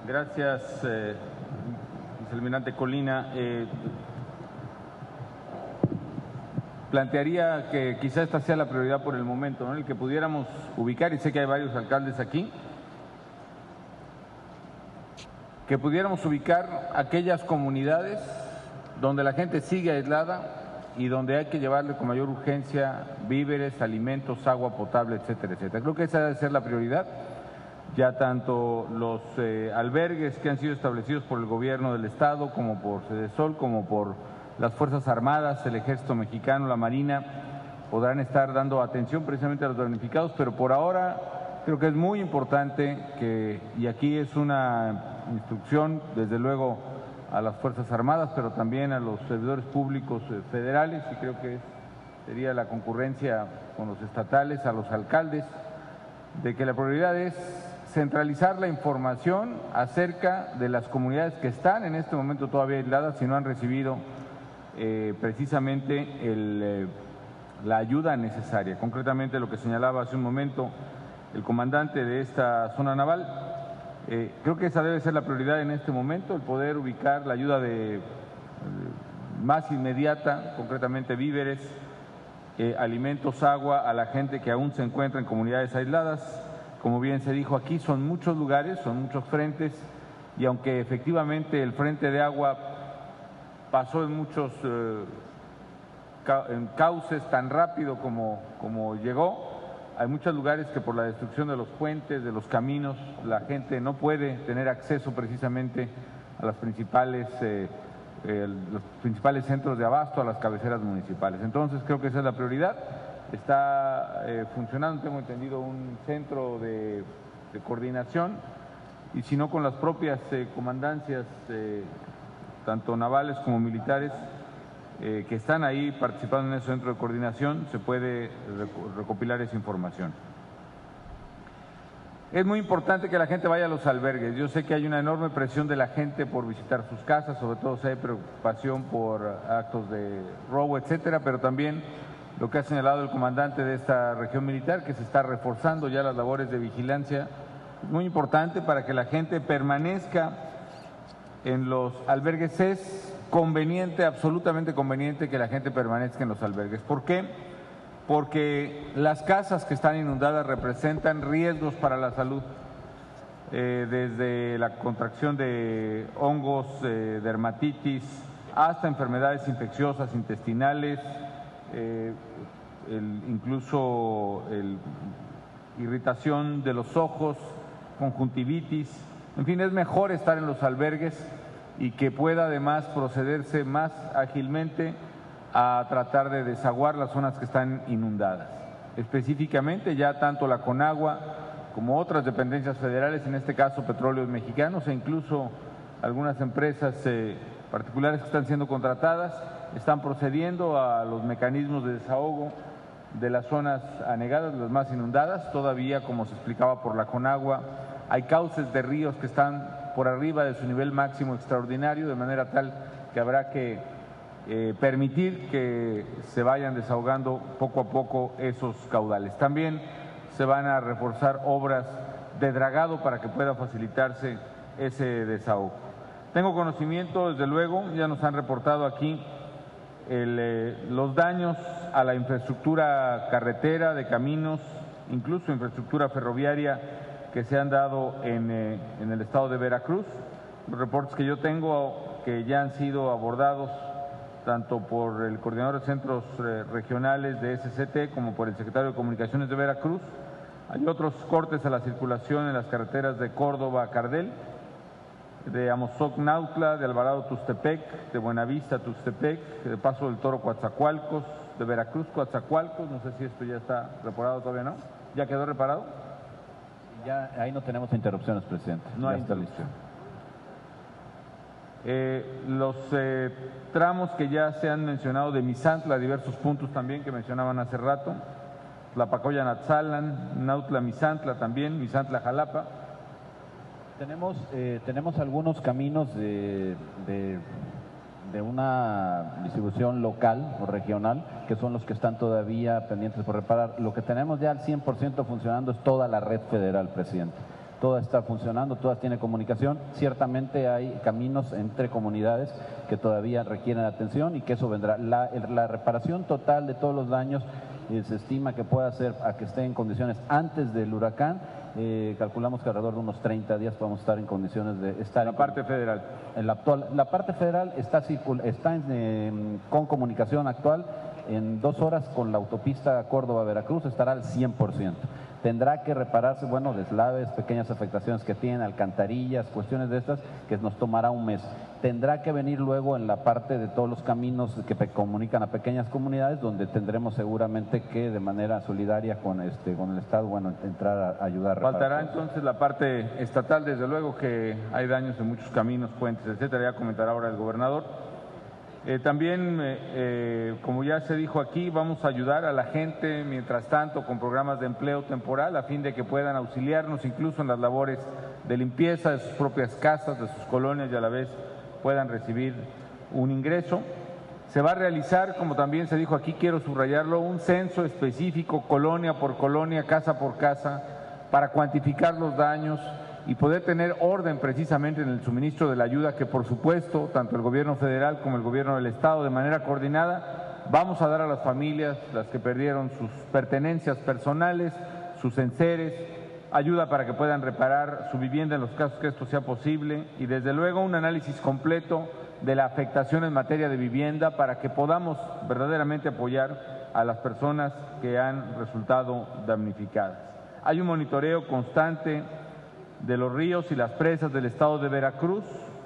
Gracias, vicealmirante Colina. Plantearía que quizá esta sea la prioridad por el momento, ¿no? El que pudiéramos ubicar, y sé que hay varios alcaldes aquí, que pudiéramos ubicar aquellas comunidades donde la gente sigue aislada y donde hay que llevarle con mayor urgencia víveres, alimentos, agua potable, etcétera, etcétera. Creo que esa debe ser la prioridad. Ya tanto los albergues que han sido establecidos por el gobierno del Estado, como por Sedesol, como por las Fuerzas Armadas, el Ejército Mexicano, la Marina, podrán estar dando atención precisamente a los damnificados, pero por ahora creo que es muy importante que, y aquí es una instrucción, desde luego, a las Fuerzas Armadas, pero también a los servidores públicos federales, y creo que sería la concurrencia con los estatales, a los alcaldes, de que la prioridad es centralizar la información acerca de las comunidades que están en este momento todavía aisladas y no han recibido precisamente la ayuda necesaria. Concretamente lo que señalaba hace un momento el comandante de esta zona naval, creo que esa debe ser la prioridad en este momento, el poder ubicar la ayuda más inmediata, concretamente víveres, alimentos, agua a la gente que aún se encuentra en comunidades aisladas. Como bien se dijo aquí, son muchos lugares, son muchos frentes, y aunque efectivamente el frente de agua pasó en muchos cauces tan rápido como llegó, hay muchos lugares que por la destrucción de los puentes, de los caminos, la gente no puede tener acceso precisamente a los principales centros de abasto, a las cabeceras municipales. Entonces creo que esa es la prioridad. Está funcionando, tengo entendido, un centro de coordinación, y si no con las propias comandancias, tanto navales como militares, que están ahí participando en ese centro de coordinación, se puede recopilar esa información. Es muy importante que la gente vaya a los albergues. Yo sé que hay una enorme presión de la gente por visitar sus casas, sobre todo si hay preocupación por actos de robo, etcétera, pero también lo que ha señalado el comandante de esta región militar, que se está reforzando ya las labores de vigilancia. Es muy importante para que la gente permanezca en los albergues. Es conveniente, absolutamente conveniente, que la gente permanezca en los albergues. ¿Por qué? Porque las casas que están inundadas representan riesgos para la salud, desde la contracción de hongos, dermatitis, hasta enfermedades infecciosas intestinales, incluso irritación de los ojos, conjuntivitis. En fin, es mejor estar en los albergues y que pueda además procederse más ágilmente a tratar de desaguar las zonas que están inundadas. Específicamente, ya tanto la Conagua como otras dependencias federales, en este caso Petróleos Mexicanos, e incluso algunas empresas particulares que están siendo contratadas, están procediendo a los mecanismos de desahogo de las zonas anegadas, las más inundadas. Todavía, como se explicaba por la Conagua, hay cauces de ríos que están por arriba de su nivel máximo extraordinario, de manera tal que habrá que permitir que se vayan desahogando poco a poco esos caudales. También se van a reforzar obras de dragado para que pueda facilitarse ese desahogo. Tengo conocimiento, desde luego, ya nos han reportado aquí los daños a la infraestructura carretera, de caminos, incluso infraestructura ferroviaria, que se han dado en el estado de Veracruz. Los reportes que yo tengo, que ya han sido abordados tanto por el coordinador de centros regionales de SCT como por el secretario de Comunicaciones de Veracruz. Hay otros cortes a la circulación en las carreteras de Córdoba a Cardel, de Amozoc-Nautla, de Alvarado-Tustepec, de Buenavista-Tustepec, de Paso del Toro-Coatzacoalcos, de Veracruz-Coatzacoalcos. No sé si esto ya está reparado, todavía no. ¿Ya quedó reparado? Ya ahí no tenemos interrupciones, presidente. No hay interrupción. Los tramos que ya se han mencionado de Misantla, diversos puntos también que mencionaban hace rato, Tlapacoya-Natzalan, Nautla-Misantla también, Misantla-Jalapa. Tenemos algunos caminos de una distribución local o regional, que son los que están todavía pendientes por reparar. Lo que tenemos ya al 100% funcionando es toda la red federal, presidente. todas están funcionando, todas tienen comunicación. Ciertamente hay caminos entre comunidades que todavía requieren atención y que eso vendrá. La reparación total de todos los daños se estima que pueda ser a que esté en condiciones antes del huracán. Calculamos que alrededor de unos 30 días podemos estar en condiciones de estar la parte federal. La parte federal está con comunicación actual. En 2 horas con la autopista Córdoba-Veracruz estará al 100%. Tendrá que repararse, bueno, deslaves, pequeñas afectaciones que tienen, alcantarillas, cuestiones de estas, que nos tomará un mes. Tendrá que venir luego en la parte de todos los caminos que comunican a pequeñas comunidades, donde tendremos seguramente que de manera solidaria con el Estado, bueno, entrar a ayudar. Faltará entonces la parte estatal, desde luego que hay daños en muchos caminos, puentes, etcétera, ya comentará ahora el gobernador. También, como ya se dijo aquí, vamos a ayudar a la gente, mientras tanto, con programas de empleo temporal, a fin de que puedan auxiliarnos incluso en las labores de limpieza de sus propias casas, de sus colonias, y a la vez puedan recibir un ingreso. Se va a realizar, como también se dijo aquí, quiero subrayarlo, un censo específico, colonia por colonia, casa por casa, para cuantificar los daños y poder tener orden precisamente en el suministro de la ayuda que, por supuesto, tanto el gobierno federal como el gobierno del Estado, de manera coordinada, vamos a dar a las familias, las que perdieron sus pertenencias personales, sus enseres, ayuda para que puedan reparar su vivienda en los casos que esto sea posible, y desde luego un análisis completo de la afectación en materia de vivienda para que podamos verdaderamente apoyar a las personas que han resultado damnificadas. Hay un monitoreo constante de los ríos y las presas del estado de Veracruz,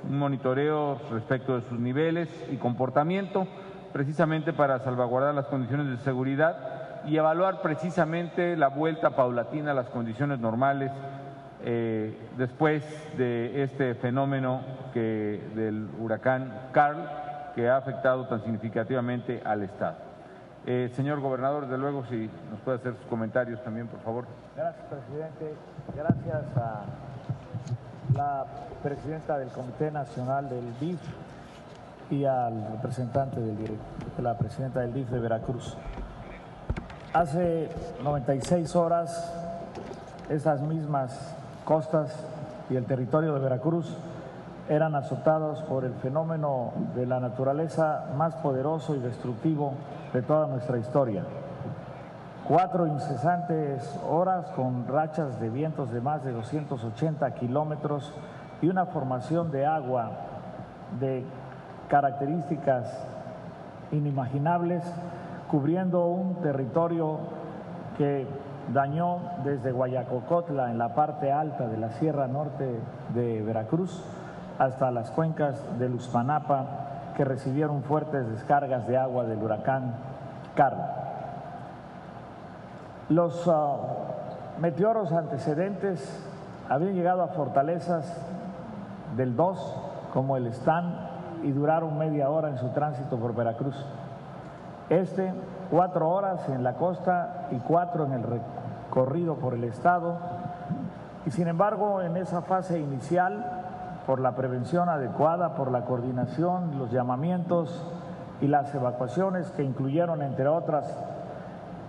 un monitoreo respecto de sus niveles y comportamiento, precisamente para salvaguardar las condiciones de seguridad y evaluar precisamente la vuelta paulatina a las condiciones normales después de este fenómeno del huracán Carl, que ha afectado tan significativamente al estado. Señor gobernador, desde luego, si nos puede hacer sus comentarios también, por favor. Gracias, presidente. Gracias a la presidenta del Comité Nacional del DIF y al representante de la presidenta del DIF de Veracruz. Hace 96 horas, esas mismas costas y el territorio de Veracruz eran azotados por el fenómeno de la naturaleza más poderoso y destructivo de toda nuestra historia. 4 incesantes horas con rachas de vientos de más de 280 kilómetros y una formación de agua de características inimaginables, cubriendo un territorio que dañó desde Guayacocotla, en la parte alta de la Sierra Norte de Veracruz, hasta las cuencas del Uxmanapa, que recibieron fuertes descargas de agua del huracán Carl. Los meteoros antecedentes habían llegado a fortalezas del 2, como el Stan, y duraron media hora en su tránsito por Veracruz. 4 horas en la costa y 4 en el recorrido por el estado. Y sin embargo, en esa fase inicial, por la prevención adecuada, por la coordinación, los llamamientos y las evacuaciones que incluyeron, entre otras,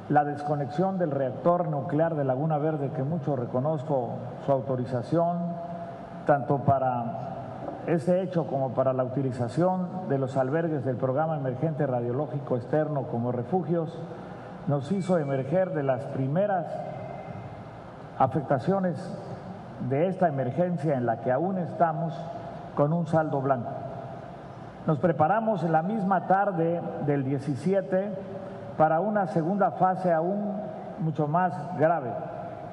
la desconexión del reactor nuclear de Laguna Verde, que mucho reconozco su autorización, tanto para ese hecho como para la utilización de los albergues del Programa Emergente Radiológico Externo como refugios, nos hizo emerger de las primeras afectaciones de esta emergencia en la que aún estamos con un saldo blanco. Nos preparamos en la misma tarde del 17 para una segunda fase aún mucho más grave.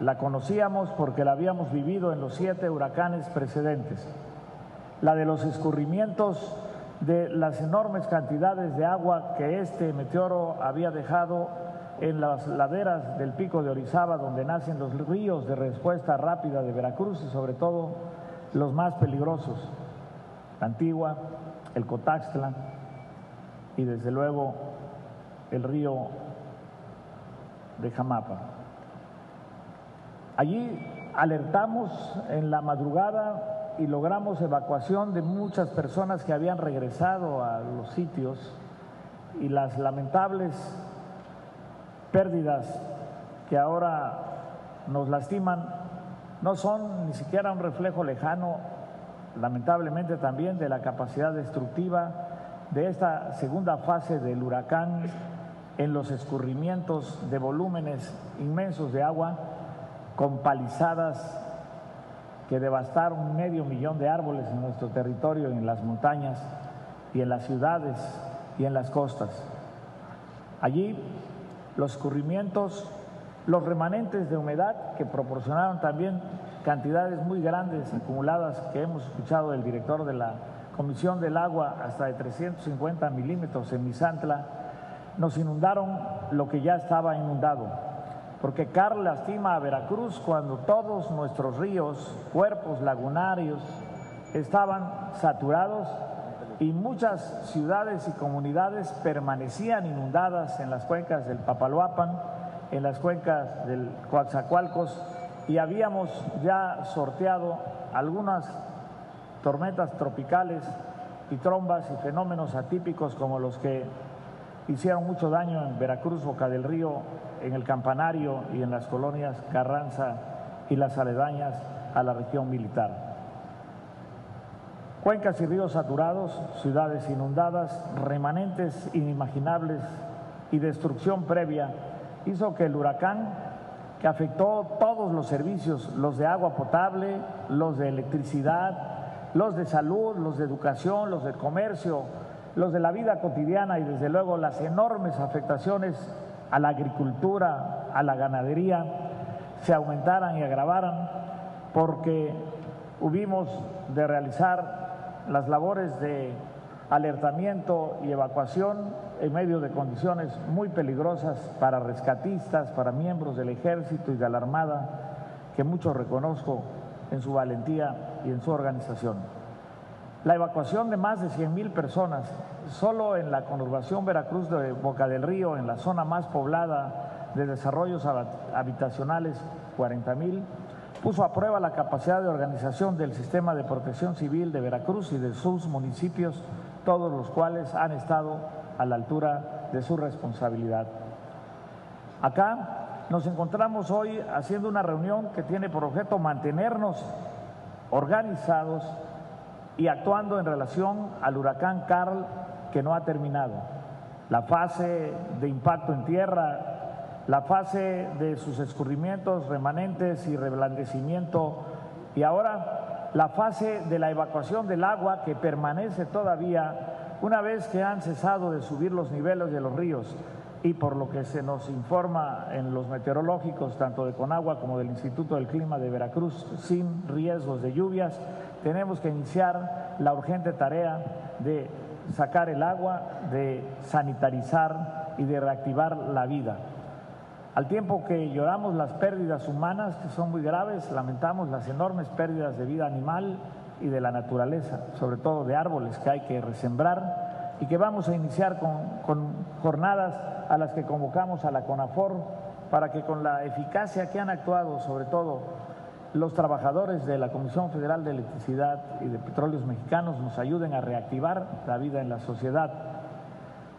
La conocíamos porque la habíamos vivido en los 7 huracanes precedentes. La de los escurrimientos de las enormes cantidades de agua que este meteoro había dejado en las laderas del Pico de Orizaba, donde nacen los ríos de respuesta rápida de Veracruz y sobre todo los más peligrosos, la Antigua, el Cotaxtla y desde luego el río de Jamapa. Allí alertamos en la madrugada y logramos evacuación de muchas personas que habían regresado a los sitios, y las lamentables pérdidas que ahora nos lastiman no son ni siquiera un reflejo lejano, lamentablemente también, de la capacidad destructiva de esta segunda fase del huracán en los escurrimientos de volúmenes inmensos de agua, con palizadas que devastaron 500,000 de árboles en nuestro territorio, en las montañas y en las ciudades y en las costas. Allí los escurrimientos, los remanentes de humedad que proporcionaron también cantidades muy grandes acumuladas que hemos escuchado del director de la Comisión del Agua, hasta de 350 milímetros en Misantla, nos inundaron lo que ya estaba inundado. Porque Carl lastima a Veracruz cuando todos nuestros ríos, cuerpos lagunarios, estaban saturados y muchas ciudades y comunidades permanecían inundadas en las cuencas del Papaloapan, en las cuencas del Coatzacoalcos, y habíamos ya sorteado algunas tormentas tropicales y trombas y fenómenos atípicos como los que hicieron mucho daño en Veracruz, Boca del Río, en el Campanario y en las colonias Carranza y las aledañas a la región militar. Cuencas y ríos saturados, ciudades inundadas, remanentes inimaginables y destrucción previa hizo que el huracán, que afectó todos los servicios, los de agua potable, los de electricidad, los de salud, los de educación, los de comercio, los de la vida cotidiana y desde luego las enormes afectaciones a la agricultura, a la ganadería, se aumentaran y agravaran, porque hubimos de realizar las labores de alertamiento y evacuación en medio de condiciones muy peligrosas para rescatistas, para miembros del Ejército y de la Armada, que mucho reconozco en su valentía y en su organización. La evacuación de más de 100,000 personas, solo en la conurbación Veracruz de Boca del Río, en la zona más poblada de desarrollos habitacionales, 40,000, puso a prueba la capacidad de organización del sistema de protección civil de Veracruz y de sus municipios, todos los cuales han estado a la altura de su responsabilidad. Acá nos encontramos hoy haciendo una reunión que tiene por objeto mantenernos organizados y actuando en relación al huracán Carl, que no ha terminado. La fase de impacto en tierra, la fase de sus escurrimientos, remanentes y reblandecimiento, y ahora la fase de la evacuación del agua, que permanece todavía una vez que han cesado de subir los niveles de los ríos, y por lo que se nos informa en los meteorológicos, tanto de Conagua como del Instituto del Clima de Veracruz, sin riesgos de lluvias, tenemos que iniciar la urgente tarea de sacar el agua, de sanitarizar y de reactivar la vida. Al tiempo que lloramos las pérdidas humanas, que son muy graves, lamentamos las enormes pérdidas de vida animal y de la naturaleza, sobre todo de árboles que hay que resembrar, y que vamos a iniciar con jornadas a las que convocamos a la CONAFOR para que, con la eficacia que han actuado sobre todo los trabajadores de la Comisión Federal de Electricidad y de Petróleos Mexicanos, nos ayuden a reactivar la vida en la sociedad.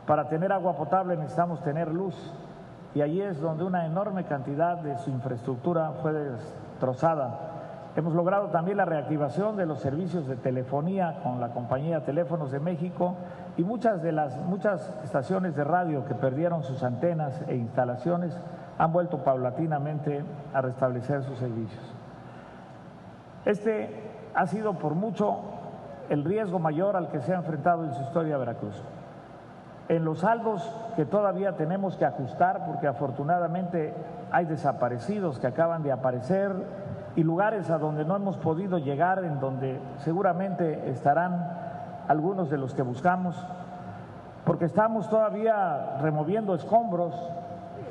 Para tener agua potable necesitamos tener luz, y allí es donde una enorme cantidad de su infraestructura fue destrozada. Hemos logrado también la reactivación de los servicios de telefonía con la compañía Teléfonos de México, y muchas estaciones de radio que perdieron sus antenas e instalaciones han vuelto paulatinamente a restablecer sus servicios. Este ha sido por mucho el riesgo mayor al que se ha enfrentado en su historia Veracruz. En los saldos que todavía tenemos que ajustar, porque afortunadamente hay desaparecidos que acaban de aparecer y lugares a donde no hemos podido llegar, en donde seguramente estarán algunos de los que buscamos, porque estamos todavía removiendo escombros.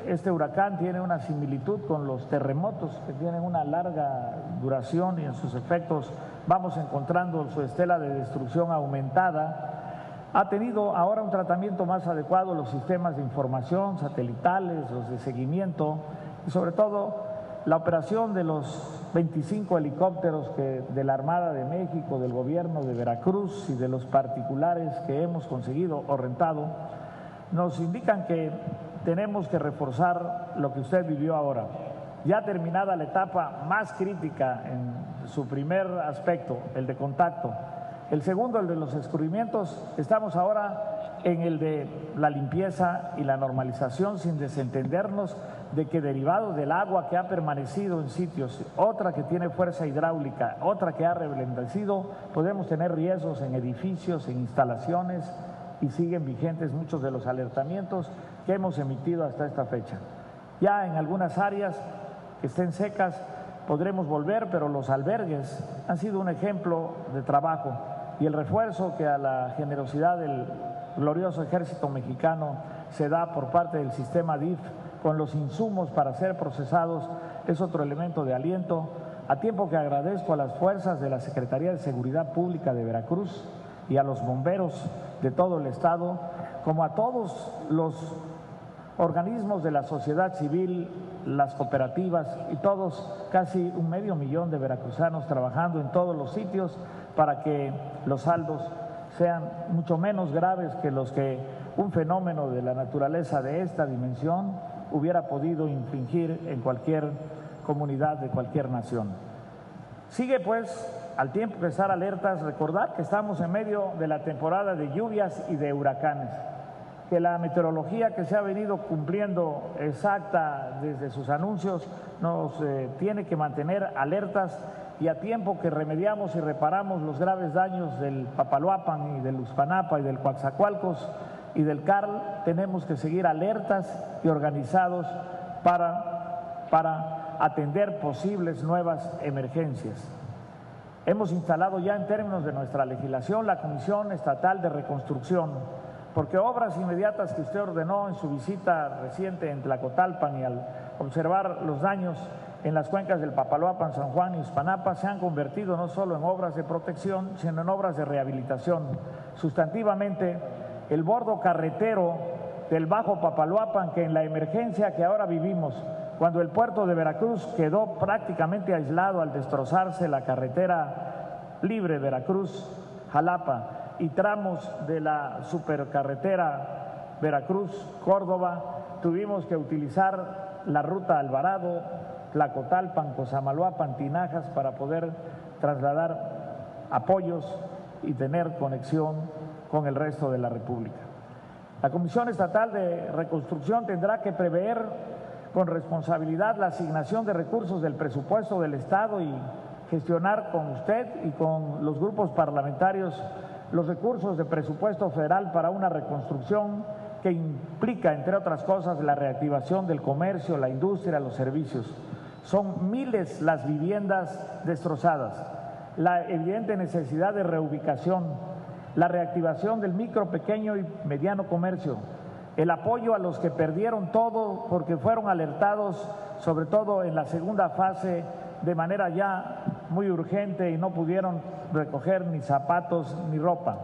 Este huracán tiene una similitud con los terremotos, que tienen una larga duración, y en sus efectos vamos encontrando su estela de destrucción aumentada. Ha tenido ahora un tratamiento más adecuado los sistemas de información satelitales, los de seguimiento, y sobre todo la operación de los 25 helicópteros de la Armada de México, del gobierno de Veracruz y de los particulares que hemos conseguido o rentado, nos indican que tenemos que reforzar lo que usted vivió ahora. ya terminada la etapa más crítica en su primer aspecto, el de contacto. El segundo, el de los escurrimientos, estamos ahora en el de la limpieza y la normalización, sin desentendernos de que derivado del agua que ha permanecido en sitios, otra que tiene fuerza hidráulica, otra que ha reblandecido, podemos tener riesgos en edificios, en instalaciones, y siguen vigentes muchos de los alertamientos que hemos emitido hasta esta fecha. Ya en algunas áreas que estén secas podremos volver, pero los albergues han sido un ejemplo de trabajo, y el refuerzo que a la generosidad del glorioso ejército mexicano se da por parte del sistema DIF con los insumos para ser procesados es otro elemento de aliento, a tiempo que agradezco a las fuerzas de la Secretaría de Seguridad Pública de Veracruz y a los bomberos de todo el estado, como a todos los organismos de la sociedad civil, las cooperativas y todos, casi 500,000 de veracruzanos trabajando en todos los sitios para que los saldos sean mucho menos graves que los que un fenómeno de la naturaleza de esta dimensión hubiera podido infligir en cualquier comunidad de cualquier nación. Sigue pues, al tiempo que estar alertas, recordar que estamos en medio de la temporada de lluvias y de huracanes, que la meteorología que se ha venido cumpliendo exacta desde sus anuncios nos tiene que mantener alertas, y a tiempo que remediamos y reparamos los graves daños del Papaloapan y del Uxpanapa y del Coatzacoalcos y del Carl, tenemos que seguir alertas y organizados para atender posibles nuevas emergencias. Hemos instalado ya, en términos de nuestra legislación, la Comisión Estatal de Reconstrucción, porque obras inmediatas que usted ordenó en su visita reciente en Tlacotalpan y al observar los daños en las cuencas del Papaloapan, San Juan y Uxpanapa se han convertido no solo en obras de protección, sino en obras de rehabilitación. Sustantivamente, el bordo carretero del Bajo Papaloapan, que en la emergencia que ahora vivimos, cuando el puerto de Veracruz quedó prácticamente aislado al destrozarse la carretera libre Veracruz-Jalapa y tramos de la supercarretera Veracruz-Córdoba, tuvimos que utilizar la ruta Alvarado, Tlacotalpan, Cosamaloapan, Tinajas para poder trasladar apoyos y tener conexión con el resto de la República. La Comisión Estatal de Reconstrucción tendrá que prever con responsabilidad la asignación de recursos del presupuesto del Estado y gestionar con usted y con los grupos parlamentarios los recursos de presupuesto federal para una reconstrucción que implica, entre otras cosas, la reactivación del comercio, la industria, los servicios. Son miles las viviendas destrozadas, la evidente necesidad de reubicación, la reactivación del micro, pequeño y mediano comercio, el apoyo a los que perdieron todo porque fueron alertados, sobre todo en la segunda fase, de manera ya muy urgente y no pudieron recoger ni zapatos ni ropa.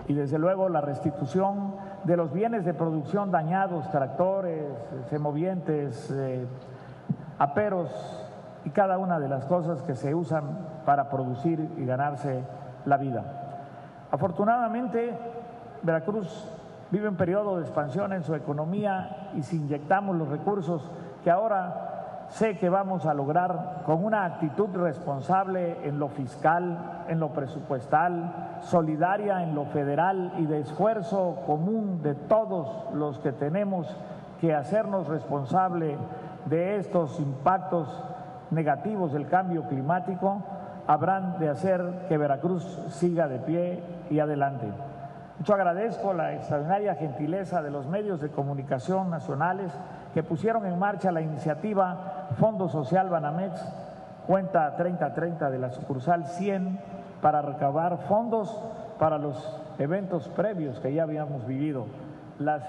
Y desde luego la restitución de los bienes de producción dañados, tractores, semovientes, aperos y cada una de las cosas que se usan para producir y ganarse la vida. Afortunadamente, Veracruz vive un periodo de expansión en su economía, y si inyectamos los recursos que ahora sé que vamos a lograr con una actitud responsable en lo fiscal, en lo presupuestal, solidaria en lo federal y de esfuerzo común de todos los que tenemos que hacernos responsable de estos impactos negativos del cambio climático, habrán de hacer que Veracruz siga de pie y adelante. Mucho agradezco la extraordinaria gentileza de los medios de comunicación nacionales que pusieron en marcha la iniciativa Fondo Social Banamex, cuenta 3030 de la sucursal 100, para recabar fondos para los eventos previos que ya habíamos vivido. Las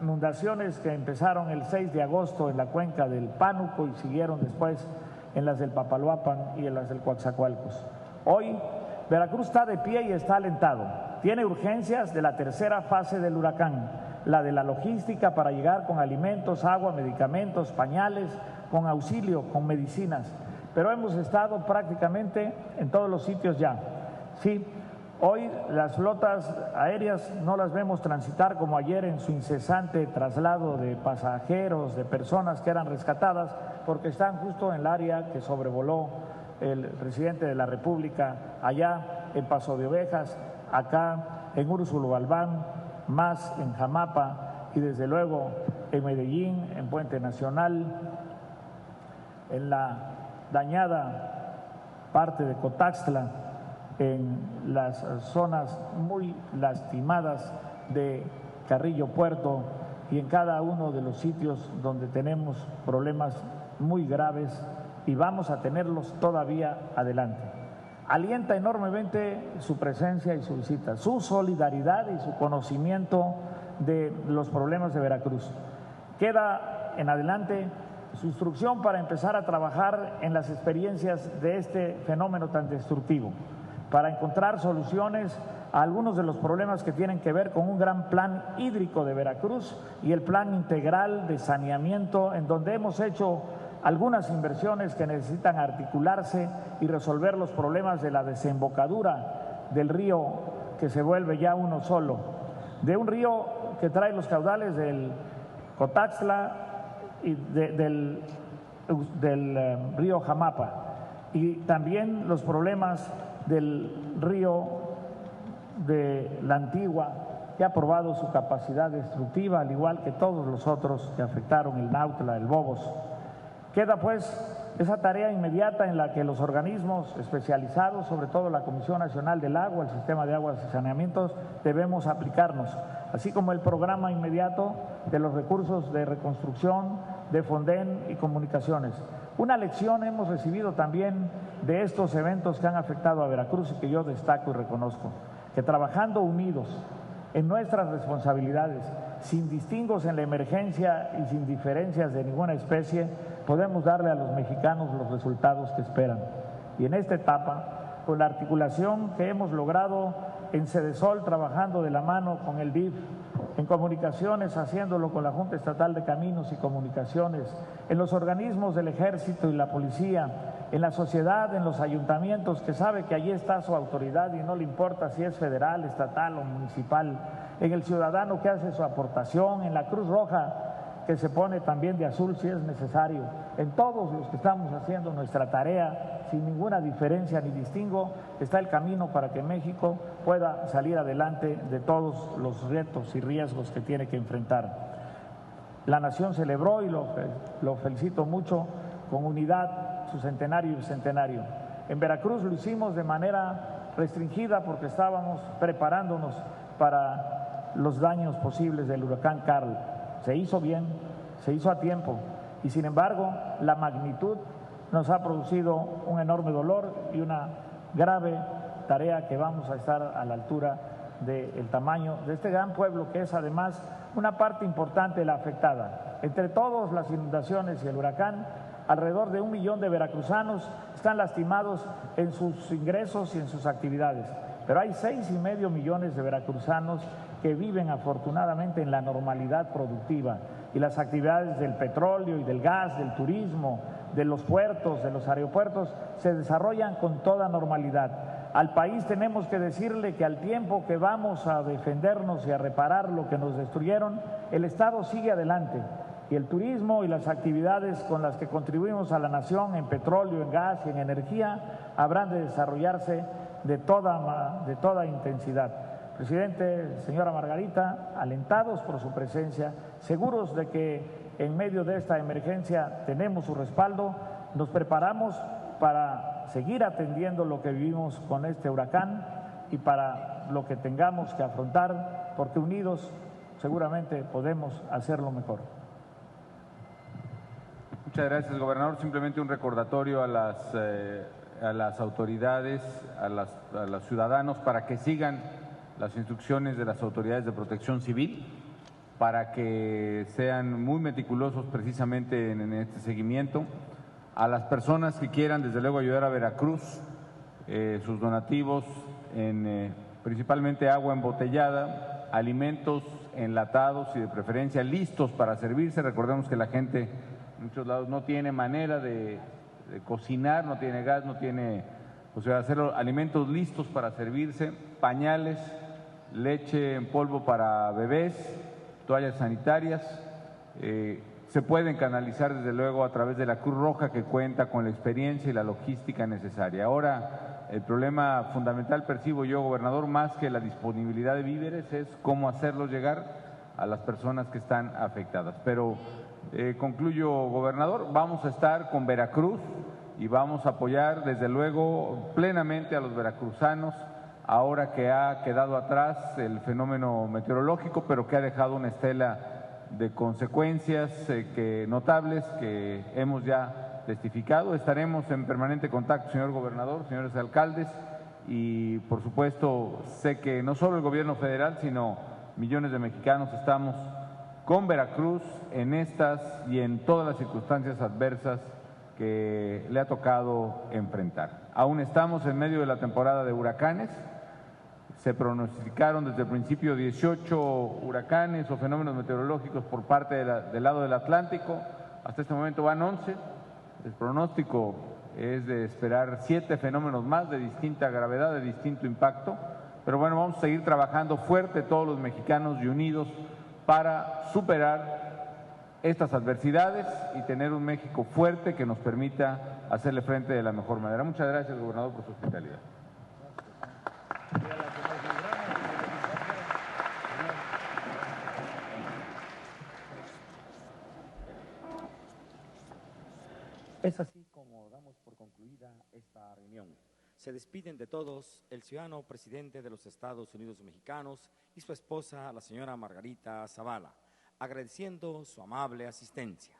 inundaciones que empezaron el 6 de agosto en la cuenca del Pánuco y siguieron después en las del Papaloapan y en las del Coatzacoalcos. Hoy Veracruz está de pie y está alentado. Tiene urgencias de la tercera fase del huracán, la de la logística para llegar con alimentos, agua, medicamentos, pañales, con auxilio, con medicinas. Pero hemos estado prácticamente en todos los sitios ya. Sí, Hoy las flotas aéreas no las vemos transitar como ayer en su incesante traslado de pasajeros, de personas que eran rescatadas, porque están justo en el área que sobrevoló el presidente de la República, allá en Paso de Ovejas, acá en Úrsulo Galván, más en Jamapa y desde luego en Medellín, en Puente Nacional, en la dañada parte de Cotaxtla, en las zonas muy lastimadas de Carrillo Puerto y en cada uno de los sitios donde tenemos problemas muy graves y vamos a tenerlos todavía adelante. Alienta enormemente su presencia y su visita, su solidaridad y su conocimiento de los problemas de Veracruz. Queda en adelante su instrucción para empezar a trabajar en las experiencias de este fenómeno tan destructivo, para encontrar soluciones a algunos de los problemas que tienen que ver con un gran plan hídrico de Veracruz y el plan integral de saneamiento, en donde hemos hecho algunas inversiones que necesitan articularse y resolver los problemas de la desembocadura del río que se vuelve ya uno solo, de un río que trae los caudales del Cotaxtla y del río Jamapa, y también los problemas del río de la Antigua, que ha probado su capacidad destructiva, al igual que todos los otros que afectaron el Nautla, el Bobos. Queda pues esa tarea inmediata en la que los organismos especializados, sobre todo la Comisión Nacional del Agua, el Sistema de Aguas y Saneamientos, debemos aplicarnos, así como el programa inmediato de los recursos de reconstrucción, de Fonden y comunicaciones. Una lección hemos recibido también de estos eventos que han afectado a Veracruz y que yo destaco y reconozco, que trabajando unidos en nuestras responsabilidades, sin distingos en la emergencia y sin diferencias de ninguna especie, podemos darle a los mexicanos los resultados que esperan. Y en esta etapa, con la articulación que hemos logrado en Sedesol, trabajando de la mano con el DIF, en comunicaciones, haciéndolo con la Junta Estatal de Caminos y Comunicaciones, en los organismos del Ejército y la Policía, en la sociedad, en los ayuntamientos, que sabe que allí está su autoridad y no le importa si es federal, estatal o municipal, en el ciudadano que hace su aportación, en la Cruz Roja, que se pone también de azul si es necesario, en todos los que estamos haciendo nuestra tarea, sin ninguna diferencia ni distingo, está el camino para que México pueda salir adelante de todos los retos y riesgos que tiene que enfrentar. La nación celebró, y lo felicito mucho, con unidad su centenario y bicentenario. En Veracruz lo hicimos de manera restringida porque estábamos preparándonos para los daños posibles del huracán Karl. Se hizo bien, se hizo a tiempo y sin embargo la magnitud nos ha producido un enorme dolor y una grave tarea que vamos a estar a la altura del tamaño de este gran pueblo, que es además una parte importante de la afectada. Entre todas las inundaciones y el huracán, alrededor de 1 millón de veracruzanos están lastimados en sus ingresos y en sus actividades, pero hay 6,5 millones de veracruzanos que viven afortunadamente en la normalidad productiva, y las actividades del petróleo y del gas, del turismo, de los puertos, de los aeropuertos, se desarrollan con toda normalidad. Al país tenemos que decirle que al tiempo que vamos a defendernos y a reparar lo que nos destruyeron, el Estado sigue adelante, y el turismo y las actividades con las que contribuimos a la nación en petróleo, en gas y en energía habrán de desarrollarse de toda intensidad. Presidente, señora Margarita, alentados por su presencia, seguros de que en medio de esta emergencia tenemos su respaldo, nos preparamos para seguir atendiendo lo que vivimos con este huracán y para lo que tengamos que afrontar, porque unidos seguramente podemos hacerlo mejor. Muchas gracias, gobernador. Simplemente un recordatorio a las autoridades, a los ciudadanos, para que sigan las instrucciones de las autoridades de protección civil, para que sean muy meticulosos precisamente en este seguimiento. A las personas que quieran, desde luego, ayudar a Veracruz, sus donativos en principalmente agua embotellada, alimentos enlatados y de preferencia listos para servirse. Recordemos que la gente en muchos lados no tiene manera de cocinar, no tiene gas, no tiene posibilidad de hacerlo. Alimentos listos para servirse. pañales, leche en polvo para bebés, toallas sanitarias. Se pueden canalizar desde luego a través de la Cruz Roja, que cuenta con la experiencia y la logística necesaria. Ahora, el problema fundamental, percibo yo, gobernador, más que la disponibilidad de víveres, es cómo hacerlos llegar a las personas que están afectadas. Pero concluyo, gobernador, vamos a estar con Veracruz y vamos a apoyar desde luego plenamente a los veracruzanos, ahora que ha quedado atrás el fenómeno meteorológico, pero que ha dejado una estela de consecuencias notables que hemos ya testificado. Estaremos en permanente contacto, señor gobernador, señores alcaldes, y por supuesto sé que no solo el gobierno federal, sino millones de mexicanos estamos con Veracruz en estas y en todas las circunstancias adversas que le ha tocado enfrentar. Aún estamos en medio de la temporada de huracanes. Se pronosticaron desde el principio 18 huracanes o fenómenos meteorológicos por parte del lado del Atlántico. Hasta este momento van 11. El pronóstico es de esperar 7 fenómenos más de distinta gravedad, de distinto impacto. Pero bueno, vamos a seguir trabajando fuerte todos los mexicanos y unidos para superar estas adversidades y tener un México fuerte que nos permita hacerle frente de la mejor manera. Muchas gracias, gobernador, por su hospitalidad. Es así como damos por concluida esta reunión. Se despiden de todos el ciudadano presidente de los Estados Unidos mexicanos y su esposa, la señora Margarita Zavala, agradeciendo su amable asistencia.